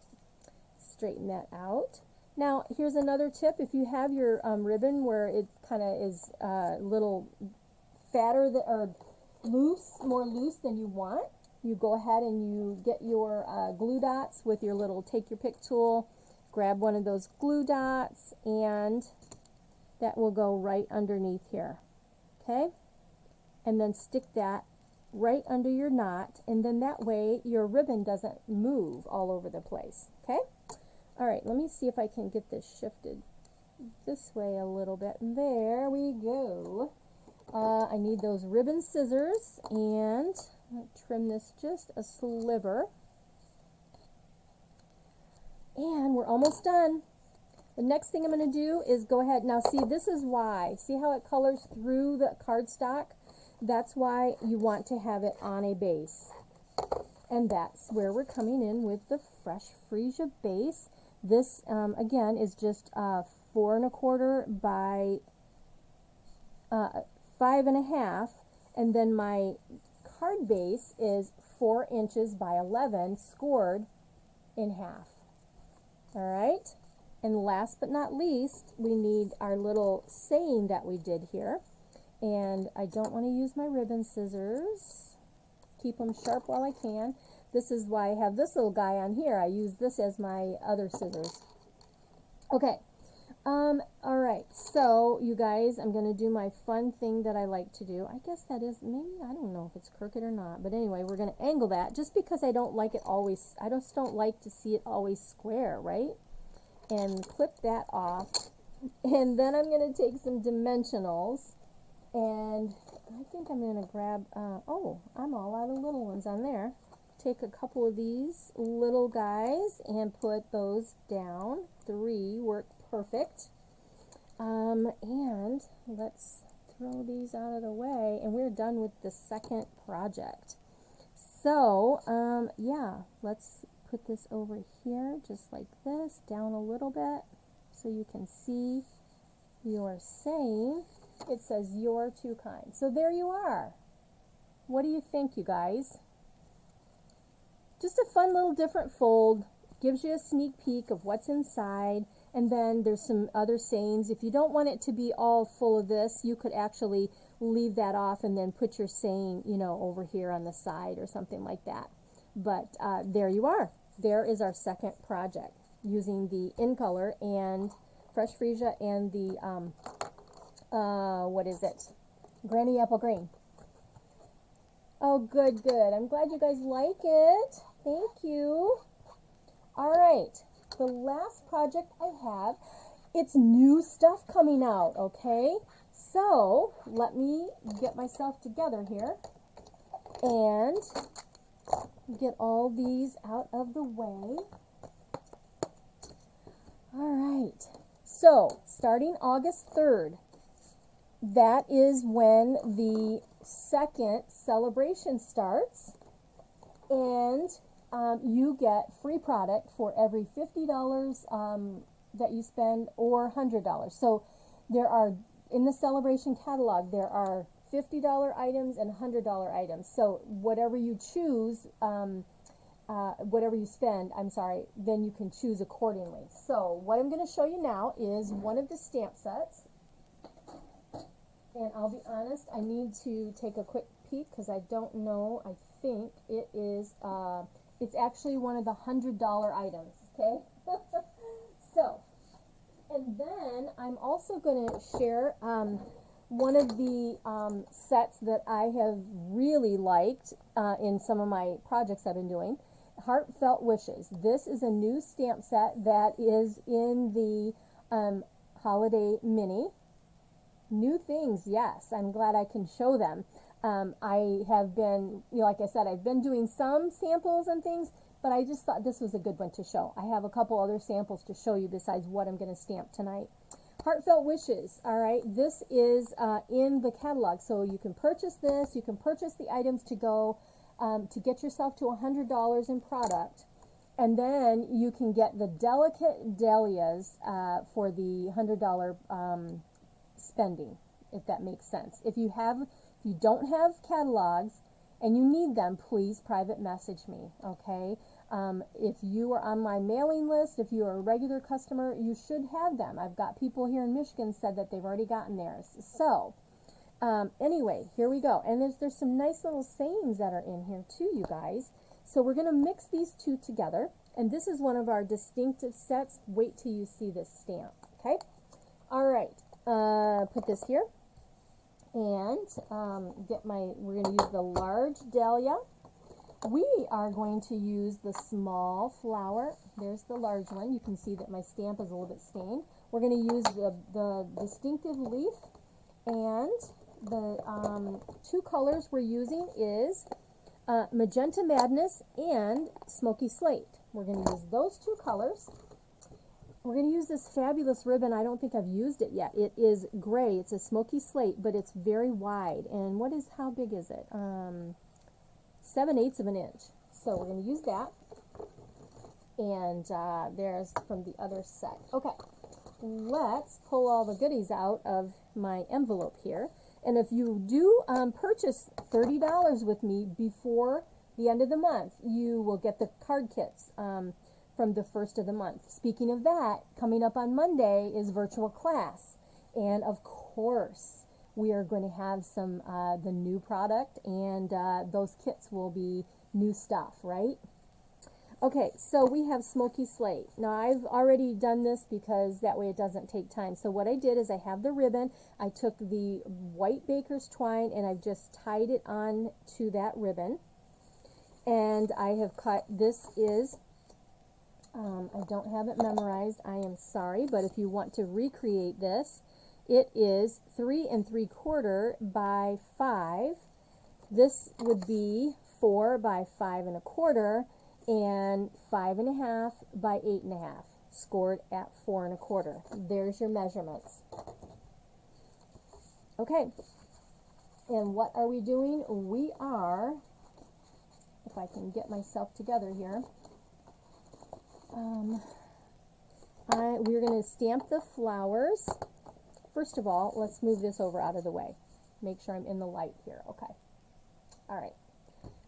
Straighten that out. Now, here's another tip. If you have your ribbon where it kind of is a little fatter or more loose than you want, you go ahead and you get your glue dots with your little take your pick tool, grab one of those glue dots, and that will go right underneath here. Okay? And then stick that right under your knot, and then that way your ribbon doesn't move all over the place, okay? All right, let me see if I can get this shifted this way a little bit. There we go. I need those ribbon scissors, and I'll trim this just a sliver. And we're almost done. The next thing I'm going to do is go ahead. Now see, this is why. See how it colors through the cardstock? That's why you want to have it on a base. And that's where we're coming in with the Fresh Freesia base. This, again, is just 4 1/4 by 5 1/2. And then my card base is 4 inches by 11, scored in half. All right. And last but not least, we need our little saying that we did here. And I don't want to use my ribbon scissors. Keep them sharp while I can. This is why I have this little guy on here. I use this as my other scissors. Okay. All right. So, you guys, I'm going to do my fun thing that I like to do. I guess that is, maybe, I don't know if it's crooked or not. But anyway, we're going to angle that just because I don't like it always, I just don't like to see it always square, right? And clip that off, and then I'm going to take some dimensionals, and I think I'm going to grab, oh, I'm all out of little ones on there. Take a couple of these little guys and put those down. 3 work perfect. And let's throw these out of the way, and we're done with the second project. So, yeah, let's put this over here just like this, down a little bit so you can see your saying. It says you're too kind. So there you are. What do you think, you guys? Just a fun little different fold. Gives you a sneak peek of what's inside. And then there's some other sayings. If you don't want it to be all full of this, you could actually leave that off and then put your saying, you know, over here on the side or something like that. But there you are. There is our second project using the In Color and Fresh Freesia and the, what is it? Granny Apple Green. Oh, good, good. I'm glad you guys like it. Thank you. All right. The last project I have, it's new stuff coming out, okay? So, let me get myself together here and get all these out of the way. All right. So, starting August 3rd, that is when the second celebration starts, and you get free product for every $50 that you spend or $100. So there are, in the celebration catalog, there are $50 items and $100 items. So whatever you choose, whatever you spend, then you can choose accordingly. So what I'm going to show you now is one of the stamp sets. And I'll be honest, I need to take a quick peek because I don't know. I think it is, it's actually one of the $100 items, okay? So, and then I'm also going to share one of the sets that I have really liked in some of my projects I've been doing. Heartfelt Wishes. This is a new stamp set that is in the Holiday Mini. New things, yes. I'm glad I can show them. I have been, like I said, I've been doing some samples and things, but I just thought this was a good one to show. I have a couple other samples to show you besides what I'm going to stamp tonight. Heartfelt Wishes, all right, this is in the catalog, so you can purchase this, you can purchase the items to go to get yourself to $100 in product, and then you can get the delicate dahlias for the $100 spending, if that makes sense. If you don't have catalogs and you need them, please private message me, okay? If you are on my mailing list, if you are a regular customer, you should have them. I've got people here in Michigan said that they've already gotten theirs. So, anyway, here we go. And there's some nice little sayings that are in here too, you guys. So we're going to mix these two together. And this is one of our distinctive sets. Wait till you see this stamp, okay? All right. Put this here. And we're going to use the large dahlia. We are going to use the small flower. There's the large one. You can see that my stamp is a little bit stained. We're going to use the distinctive leaf, and the two colors we're using is Magenta Madness and Smoky Slate. We're going to use those two colors. We're going to use this fabulous ribbon. I don't think I've used it yet. It is gray. It's a smoky slate, but it's very wide. And how big is it? 7/8 of an inch. So we're going to use that. And there's from the other set. Okay, let's pull all the goodies out of my envelope here. And if you do purchase $30 with me before the end of the month, you will get the card kits from the first of the month. Speaking of that, coming up on Monday is virtual class. And of course, we are going to have some the new product, and those kits will be new stuff, right? Okay, so we have Smoky Slate. Now, I've already done this because that way it doesn't take time. So what I did is I have the ribbon. I took the white baker's twine and I've just tied it on to that ribbon. And I have cut, this is, I don't have it memorized, I am sorry, but if you want to recreate this, it is 3 3/4 by 5. This would be 4 by 5 1/4, and 5 1/2 by 8 1/2, scored at 4 1/4. There's your measurements. Okay, and what are we doing? We are, if I can get myself together here, we're going to stamp the flowers. First of all, let's move this over out of the way. Make sure I'm in the light here. Okay. All right.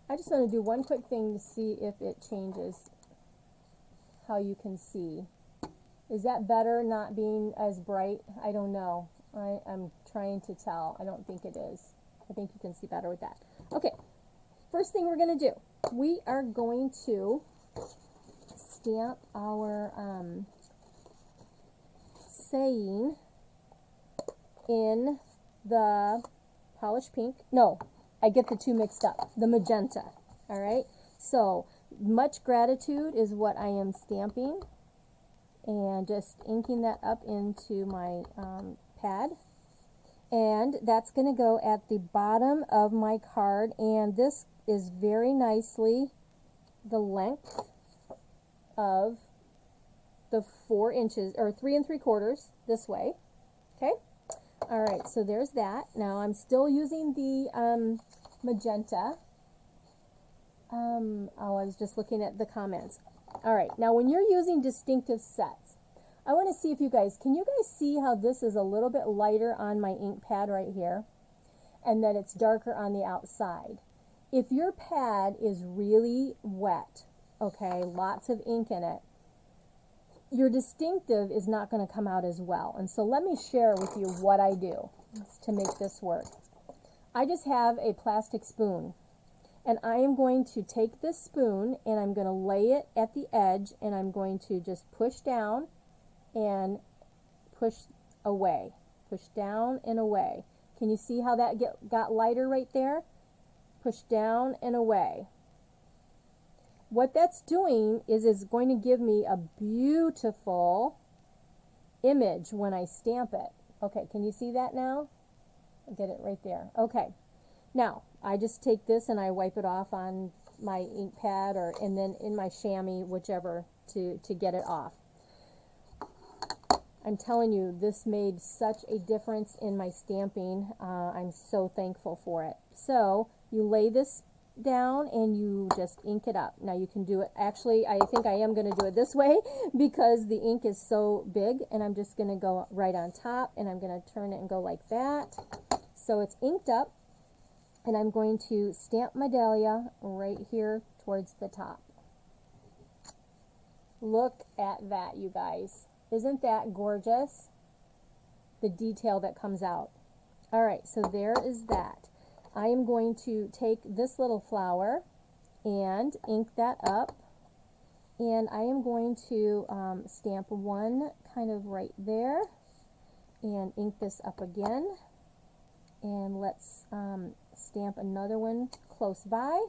I just want to do one quick thing to see if it changes how you can see. Is that better not being as bright? I don't know. I'm trying to tell. I don't think it is. I think you can see better with that. Okay. First thing we're going to do, we are going to stamp our saying in the polished pink. No, I get the two mixed up. The magenta. All right. So, much gratitude is what I am stamping, and just inking that up into my pad. And that's going to go at the bottom of my card, and this is very nicely the length of the 4 inches, or 3 3/4 this way. Okay. All right, so there's that. Now I'm still using the magenta. Oh, I was just looking at the comments. All right, now when you're using distinctive sets, I want to see if can you guys see how this is a little bit lighter on my ink pad right here, and then it's darker on the outside. If your pad is really wet, okay, lots of ink in it, your distinctive is not going to come out as well. And so let me share with you what I do to make this work. I just have a plastic spoon, and I am going to take this spoon and I'm going to lay it at the edge, and I'm going to just push down and push away. Push down and away. Can you see how that got lighter right there? Push down and away. What that's doing is it's going to give me a beautiful image when I stamp it. Okay, can you see that now? I'll get it right there. Okay, now I just take this and I wipe it off on my ink pad, and then in my chamois, whichever, to get it off. I'm telling you, this made such a difference in my stamping. I'm so thankful for it. So you lay this down and you just ink it up. Now you can do it, actually I think I am going to do it this way because the ink is so big, and I'm just going to go right on top, and I'm going to turn it and go like that. So it's inked up, and I'm going to stamp my dahlia right here towards the top. Look at that, you guys. Isn't that gorgeous? The detail that comes out. All right, so there is that. I am going to take this little flower and ink that up, and I am going to stamp one kind of right there and ink this up again, And let's stamp another one close by.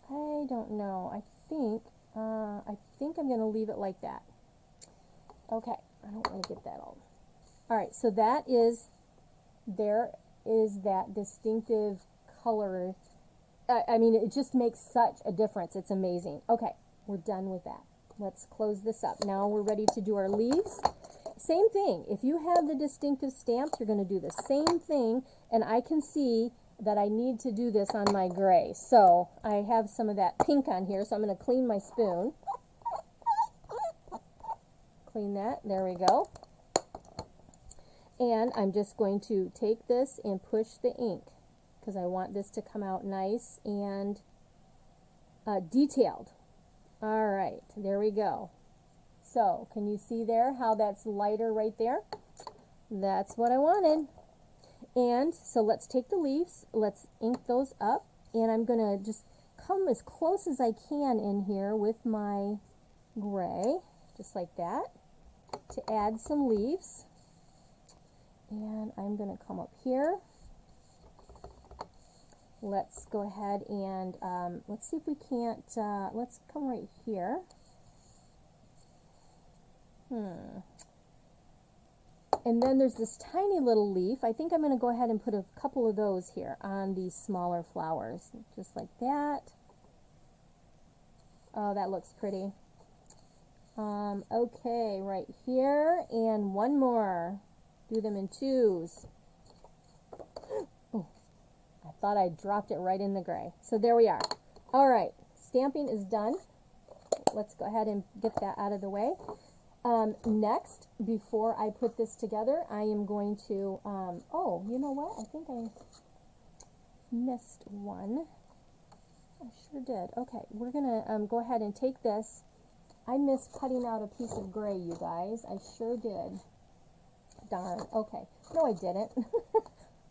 I don't know. I think I'm going to leave it like that. Okay, I don't want to get that all. All right, so there is that distinctive color. I mean, it just makes such a difference. It's amazing. Okay, we're done with that. Let's close this up. Now we're ready to do our leaves. Same thing. If you have the distinctive stamps, you're going to do the same thing, and I can see that I need to do this on my gray. So I have some of that pink on here, so I'm going to clean my spoon. Clean that. There we go. And I'm just going to take this and push the ink because I want this to come out nice and detailed. All right, there we go. So can you see there how that's lighter right there? That's what I wanted. And so let's take the leaves, let's ink those up, and I'm going to just come as close as I can in here with my gray, just like that, to add some leaves. And I'm going to come up here. Let's go ahead and let's see if we can't, let's come right here. And then there's this tiny little leaf. I think I'm going to go ahead and put a couple of those here on these smaller flowers, just like that. Oh, that looks pretty. Okay, right here, and one more. Do them in twos. Oh, I thought I dropped it right in the gray. So there we are. All right, stamping is done. Let's go ahead and get that out of the way. Next, before I put this together, I am going to, oh, you know what? I think I missed one. I sure did. Okay, we're going to go ahead and take this. I missed cutting out a piece of gray, you guys. I sure did. Darn. Okay. No, I didn't.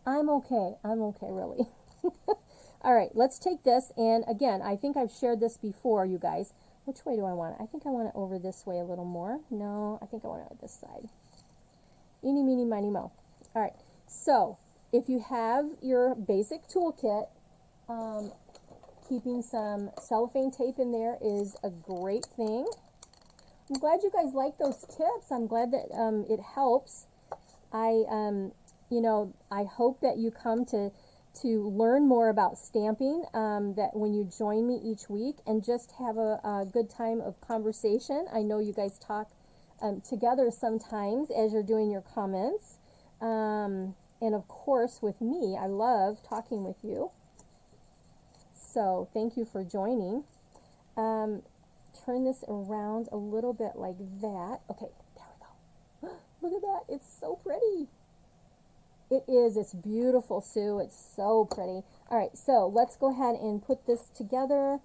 I'm okay. I'm okay, really. All right, let's take this. And again, I think I've shared this before, you guys. Which way do I want it? I think I want it over this way a little more. No, I think I want it on this side. Eeny, meeny, miny, mo. All right, so if you have your basic toolkit, keeping some cellophane tape in there is a great thing. I'm glad you guys like those tips. I'm glad that it helps. You know, I hope that you come to learn more about stamping, that when you join me each week and just have a good time of conversation. I know you guys talk together sometimes as you're doing your comments. And of course with me, I love talking with you. So thank you for joining. Turn this around a little bit like that. Okay, there we go. Look at that. It's so pretty. It is. It's beautiful, Sue. It's so pretty. All right, so let's go ahead and put this together.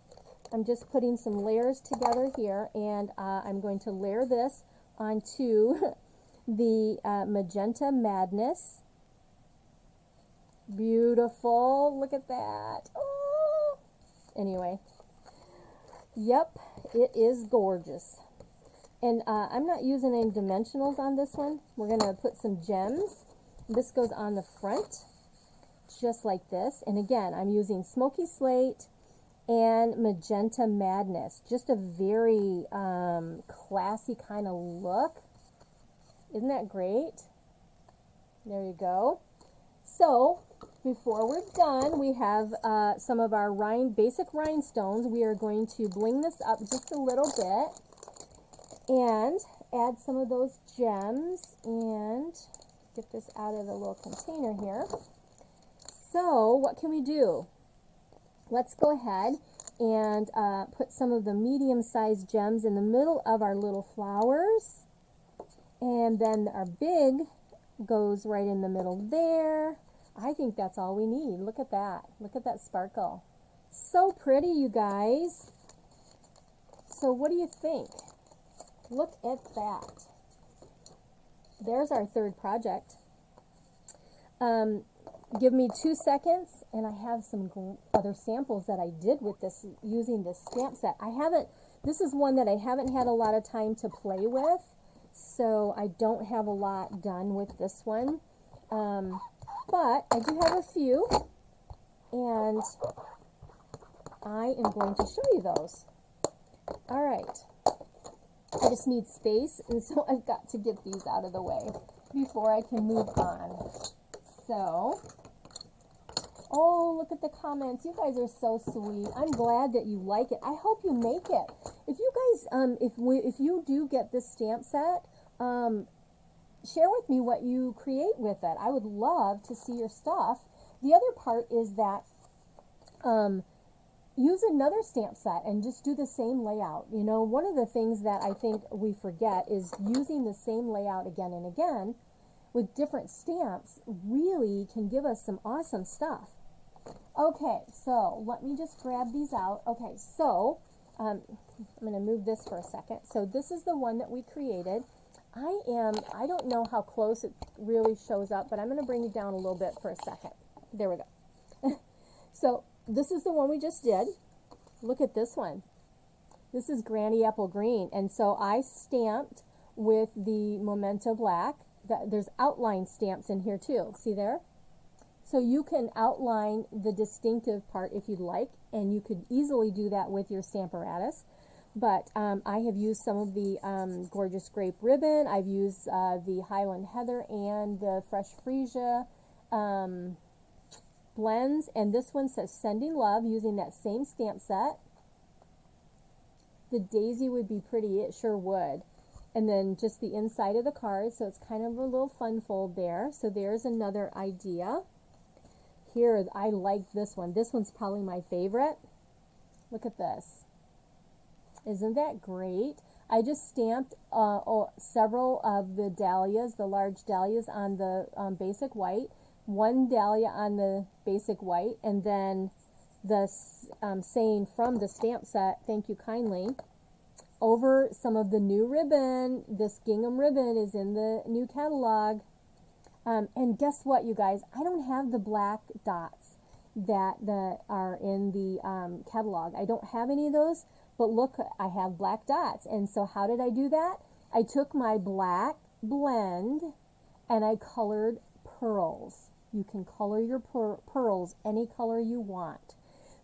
I'm just putting some layers together here, and I'm going to layer this onto the Magenta Madness. Beautiful. Look at that. Oh. Anyway. Yep, it is gorgeous. And I'm not using any dimensionals on this one. We're going to put some gems. This goes on the front, just like this. And again, I'm using Smoky Slate and Magenta Madness. Just a very classy kind of look. Isn't that great? There you go. So, before we're done, we have some of our basic rhinestones. We are going to bling this up just a little bit and add some of those gems and get this out of the little container here. So what can we do? Let's go ahead and put some of the medium-sized gems in the middle of our little flowers, and then our big goes right in the middle there. I think that's all we need. Look at that. Look at that sparkle. So pretty, you guys. So what do you think? Look at that. There's our third project. Give me 2 seconds, and I have some other samples that I did with this, using this stamp set. This is one that I haven't had a lot of time to play with, so I don't have a lot done with this one. But I do have a few, and I am going to show you those. All right. I just need space, and so I've got to get these out of the way before I can move on. So, oh, look at the comments. You guys are so sweet. I'm glad that you like it. I hope you make it. If you guys, if you do get this stamp set, share with me what you create with it. I would love to see your stuff. The other part is that use another stamp set and just do the same layout. You know, one of the things that I think we forget is using the same layout again and again with different stamps really can give us some awesome stuff. Okay, so let me just grab these out. Okay, so I'm going to move this for a second. So this is the one that we created. I don't know how close it really shows up, but I'm going to bring it down a little bit for a second. There we go. So this is the one we just did. Look at this one. This is Granny Apple Green. And so I stamped with the Memento Black. There's outline stamps in here too. See there? So you can outline the distinctive part if you'd like, and you could easily do that with your Stamparatus. But I have used some of the Gorgeous Grape Ribbon. I've used the Highland Heather and the Fresh Freesia blends. And this one says Sending Love using that same stamp set. The daisy would be pretty. It sure would. And then just the inside of the card. So it's kind of a little fun fold there. So there's another idea. Here, I like this one. This one's probably my favorite. Look at this. Isn't that great? I just stamped several of the dahlias, the large dahlias on the basic white, one dahlia on the basic white, and then the saying from the stamp set, thank you kindly, over some of the new ribbon. This gingham ribbon is in the new catalog. And guess what, you guys? I don't have the black dots that are in the catalog. I don't have any of those. But look, I have black dots. And so how did I do that? I took my black blend and I colored pearls. You can color your pearls any color you want.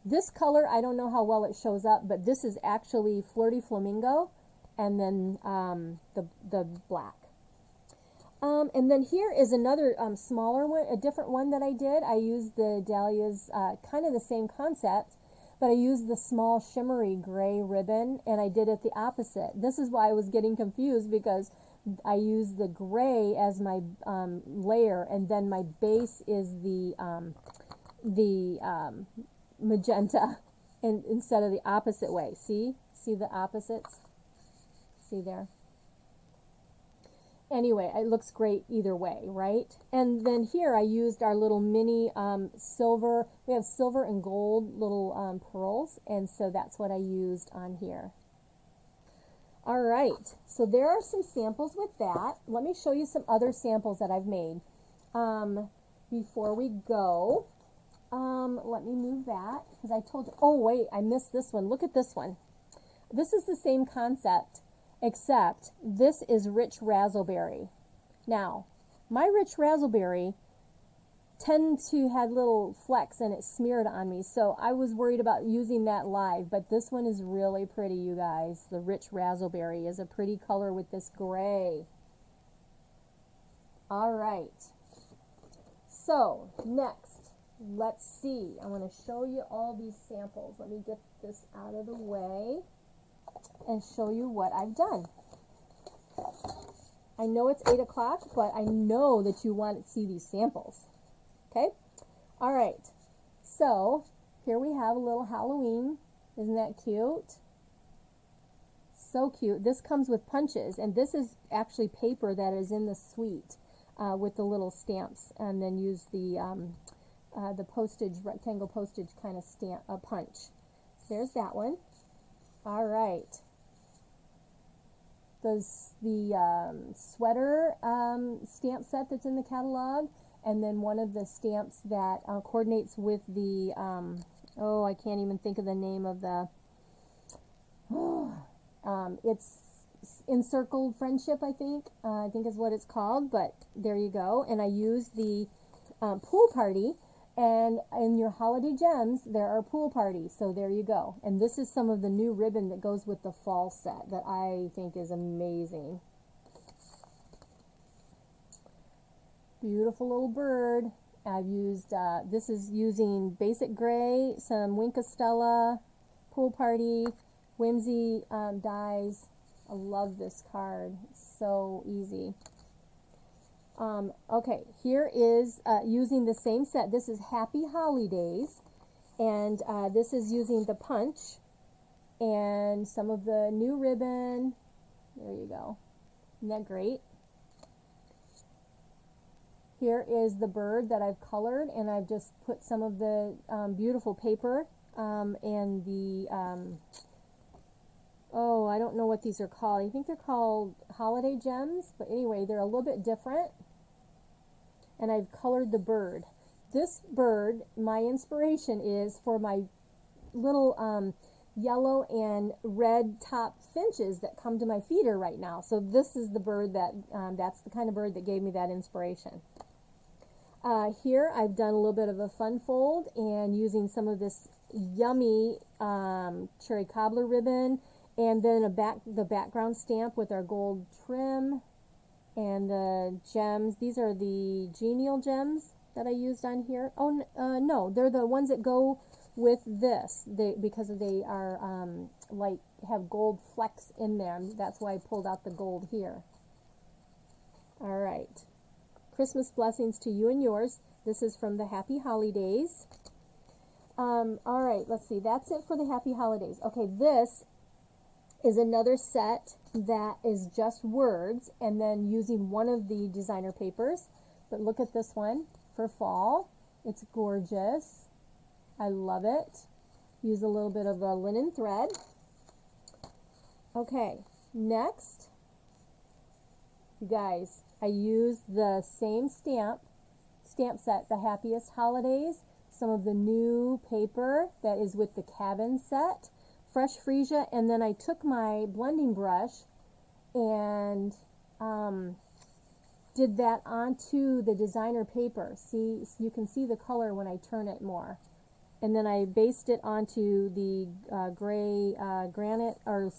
This color, I don't know how well it shows up, but this is actually Flirty Flamingo and then the black. And then here is another smaller one, a different one that I did. I used the dahlias, kind of the same concept, but I used the small shimmery gray ribbon, and I did it the opposite. This is why I was getting confused, because I used the gray as my layer, and then my base is the magenta, and instead of the opposite way. See the opposites? See there? Anyway, it looks great either way, right? And then here I used our little mini silver. We have silver and gold little pearls, and so that's what I used on here. All right, so there are some samples with that. Let me show you some other samples that I've made. Before we go, let me move that, because I told you, oh wait, I missed this one. Look at this one. This is the same concept, except this is Rich Razzleberry. Now, my Rich Razzleberry tend to have little flecks and it smeared on me, so I was worried about using that live, but this one is really pretty, you guys. The Rich Razzleberry is a pretty color with this gray. All right, so next, let's see. I want to show you all these samples. Let me get this out of the way and show you what I've done. I know it's 8 o'clock, but I know that you want to see these samples. Okay? All right. So, here we have a little Halloween. Isn't that cute? So cute. This comes with punches, and this is actually paper that is in the suite with the little stamps, and then use the postage, rectangle postage kind of stamp, punch. So there's that one. All right. The sweater stamp set that's in the catalog, and then one of the stamps that coordinates with the, I can't even think of the name of the, it's encircled friendship, I think is what it's called, but there you go. And I use the pool party, and in your holiday gems there are pool parties, so there you go. And this is some of the new ribbon that goes with the fall set that I think is amazing. Beautiful little bird. I've used, this is using basic gray, some Wink of Stella, pool party, whimsy dies. I love this card. It's so easy. Okay, here is using the same set. This is Happy Holidays, and this is using the punch and some of the new ribbon. There you go. Isn't that great? Here is the bird that I've colored, and I've just put some of the beautiful paper and the, oh, I don't know what these are called. I think they're called holiday gems, but anyway, they're a little bit different. And I've colored the bird. This bird, my inspiration is for my little yellow and red top finches that come to my feeder right now. So this is the bird that, that's the kind of bird that gave me that inspiration. Here I've done a little bit of a fun fold and using some of this yummy cherry cobbler ribbon, and then the background stamp with our gold trim and the gems. These are the genial gems that I used on here. Oh, no, they're the ones that go with this, because they are like have gold flecks in them. That's why I pulled out the gold here. All right. Christmas blessings to you and yours. This is from the Happy Holidays. All right, let's see. That's it for the Happy Holidays. Okay, this is another set that is just words and then using one of the designer papers. But look at this one for fall. It's gorgeous. I love it. Use a little bit of a linen thread. Okay, next, you guys, I used the same stamp set, the Happiest Holidays, some of the new paper that is with the cabin set, fresh freesia, and then I took my blending brush and did that onto the designer paper. See, so you can see the color when I turn it more. And then I based it onto the gray granite or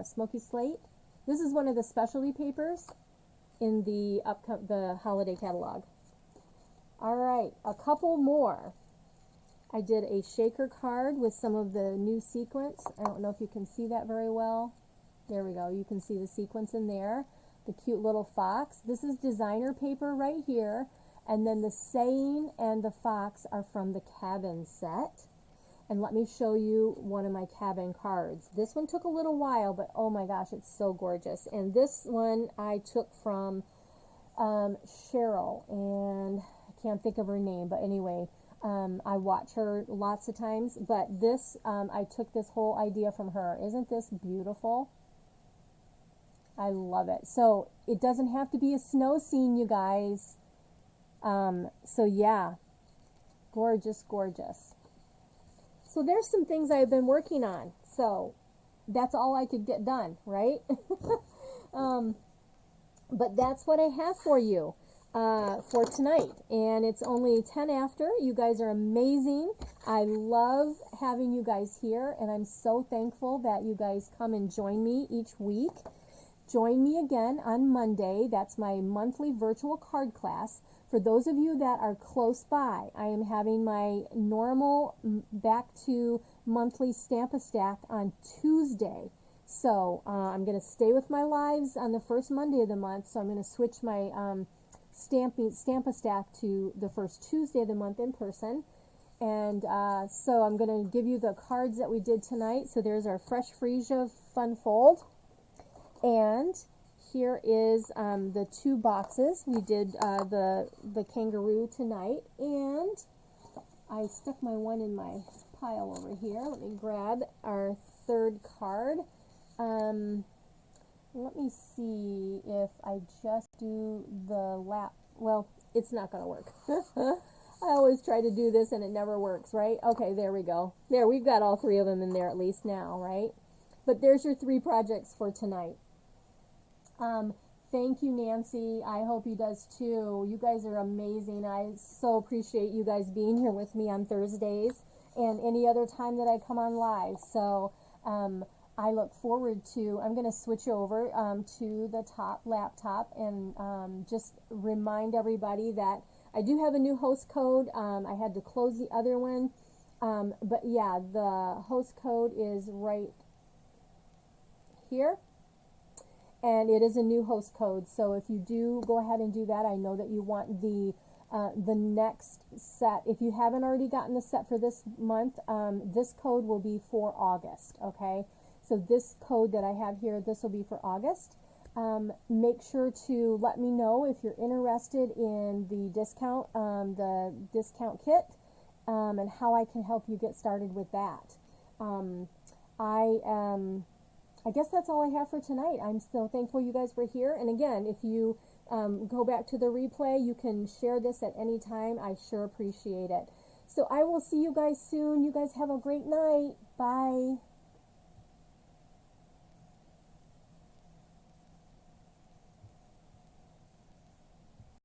smoky slate. This is one of the specialty papers in the holiday catalog. All right, a couple more. I did a shaker card with some of the new sequins. I don't know if you can see that very well. There we go. You can see the sequins in there. The cute little fox. This is designer paper right here. And then the saying and the fox are from the cabin set. And let me show you one of my cabin cards. This one took a little while, but oh my gosh, it's so gorgeous. And this one I took from Cheryl, and I can't think of her name, but anyway, I watch her lots of times. But this, I took this whole idea from her. Isn't this beautiful? I love it. So it doesn't have to be a snow scene, you guys. So yeah, gorgeous, gorgeous. So there's some things I've been working on. So that's all I could get done, right? But that's what I have for you for tonight. And it's only 10 after. You guys are amazing. I love having you guys here, and I'm so thankful that you guys come and join me each week. Join me again on Monday. That's my monthly virtual card class. For those of you that are close by, I am having my normal back to monthly Stamp-A-Stack on Tuesday. So I'm going to stay with my lives on the first Monday of the month. So I'm going to switch my Stamp-A-Stack to the first Tuesday of the month in person. And so I'm going to give you the cards that we did tonight. So there's our Fresh Freesia Fun Fold. And here is the two boxes. We did the kangaroo tonight, and I stuck my one in my pile over here. Let me grab our third card. Let me see if I just do the lap. Well, it's not going to work. I always try to do this and it never works, right? Okay, there we go. There, we've got all three of them in there at least now, right? But there's your three projects for tonight. Thank you, Nancy. I hope he does too. You guys are amazing. I so appreciate you guys being here with me on Thursdays and any other time that I come on live. So I look forward to, I'm going to switch over to the top laptop and just remind everybody that I do have a new host code. I had to close the other one. But yeah, the host code is right here. And it is a new host code, so if you do go ahead and do that, I know that you want the next set. If you haven't already gotten the set for this month, this code will be for August, okay? So this code that I have here, this will be for August. Make sure to let me know if you're interested in the discount kit, and how I can help you get started with that. I guess that's all I have for tonight. I'm so thankful you guys were here. And again, if you go back to the replay, you can share this at any time. I sure appreciate it. So I will see you guys soon. You guys have a great night. Bye.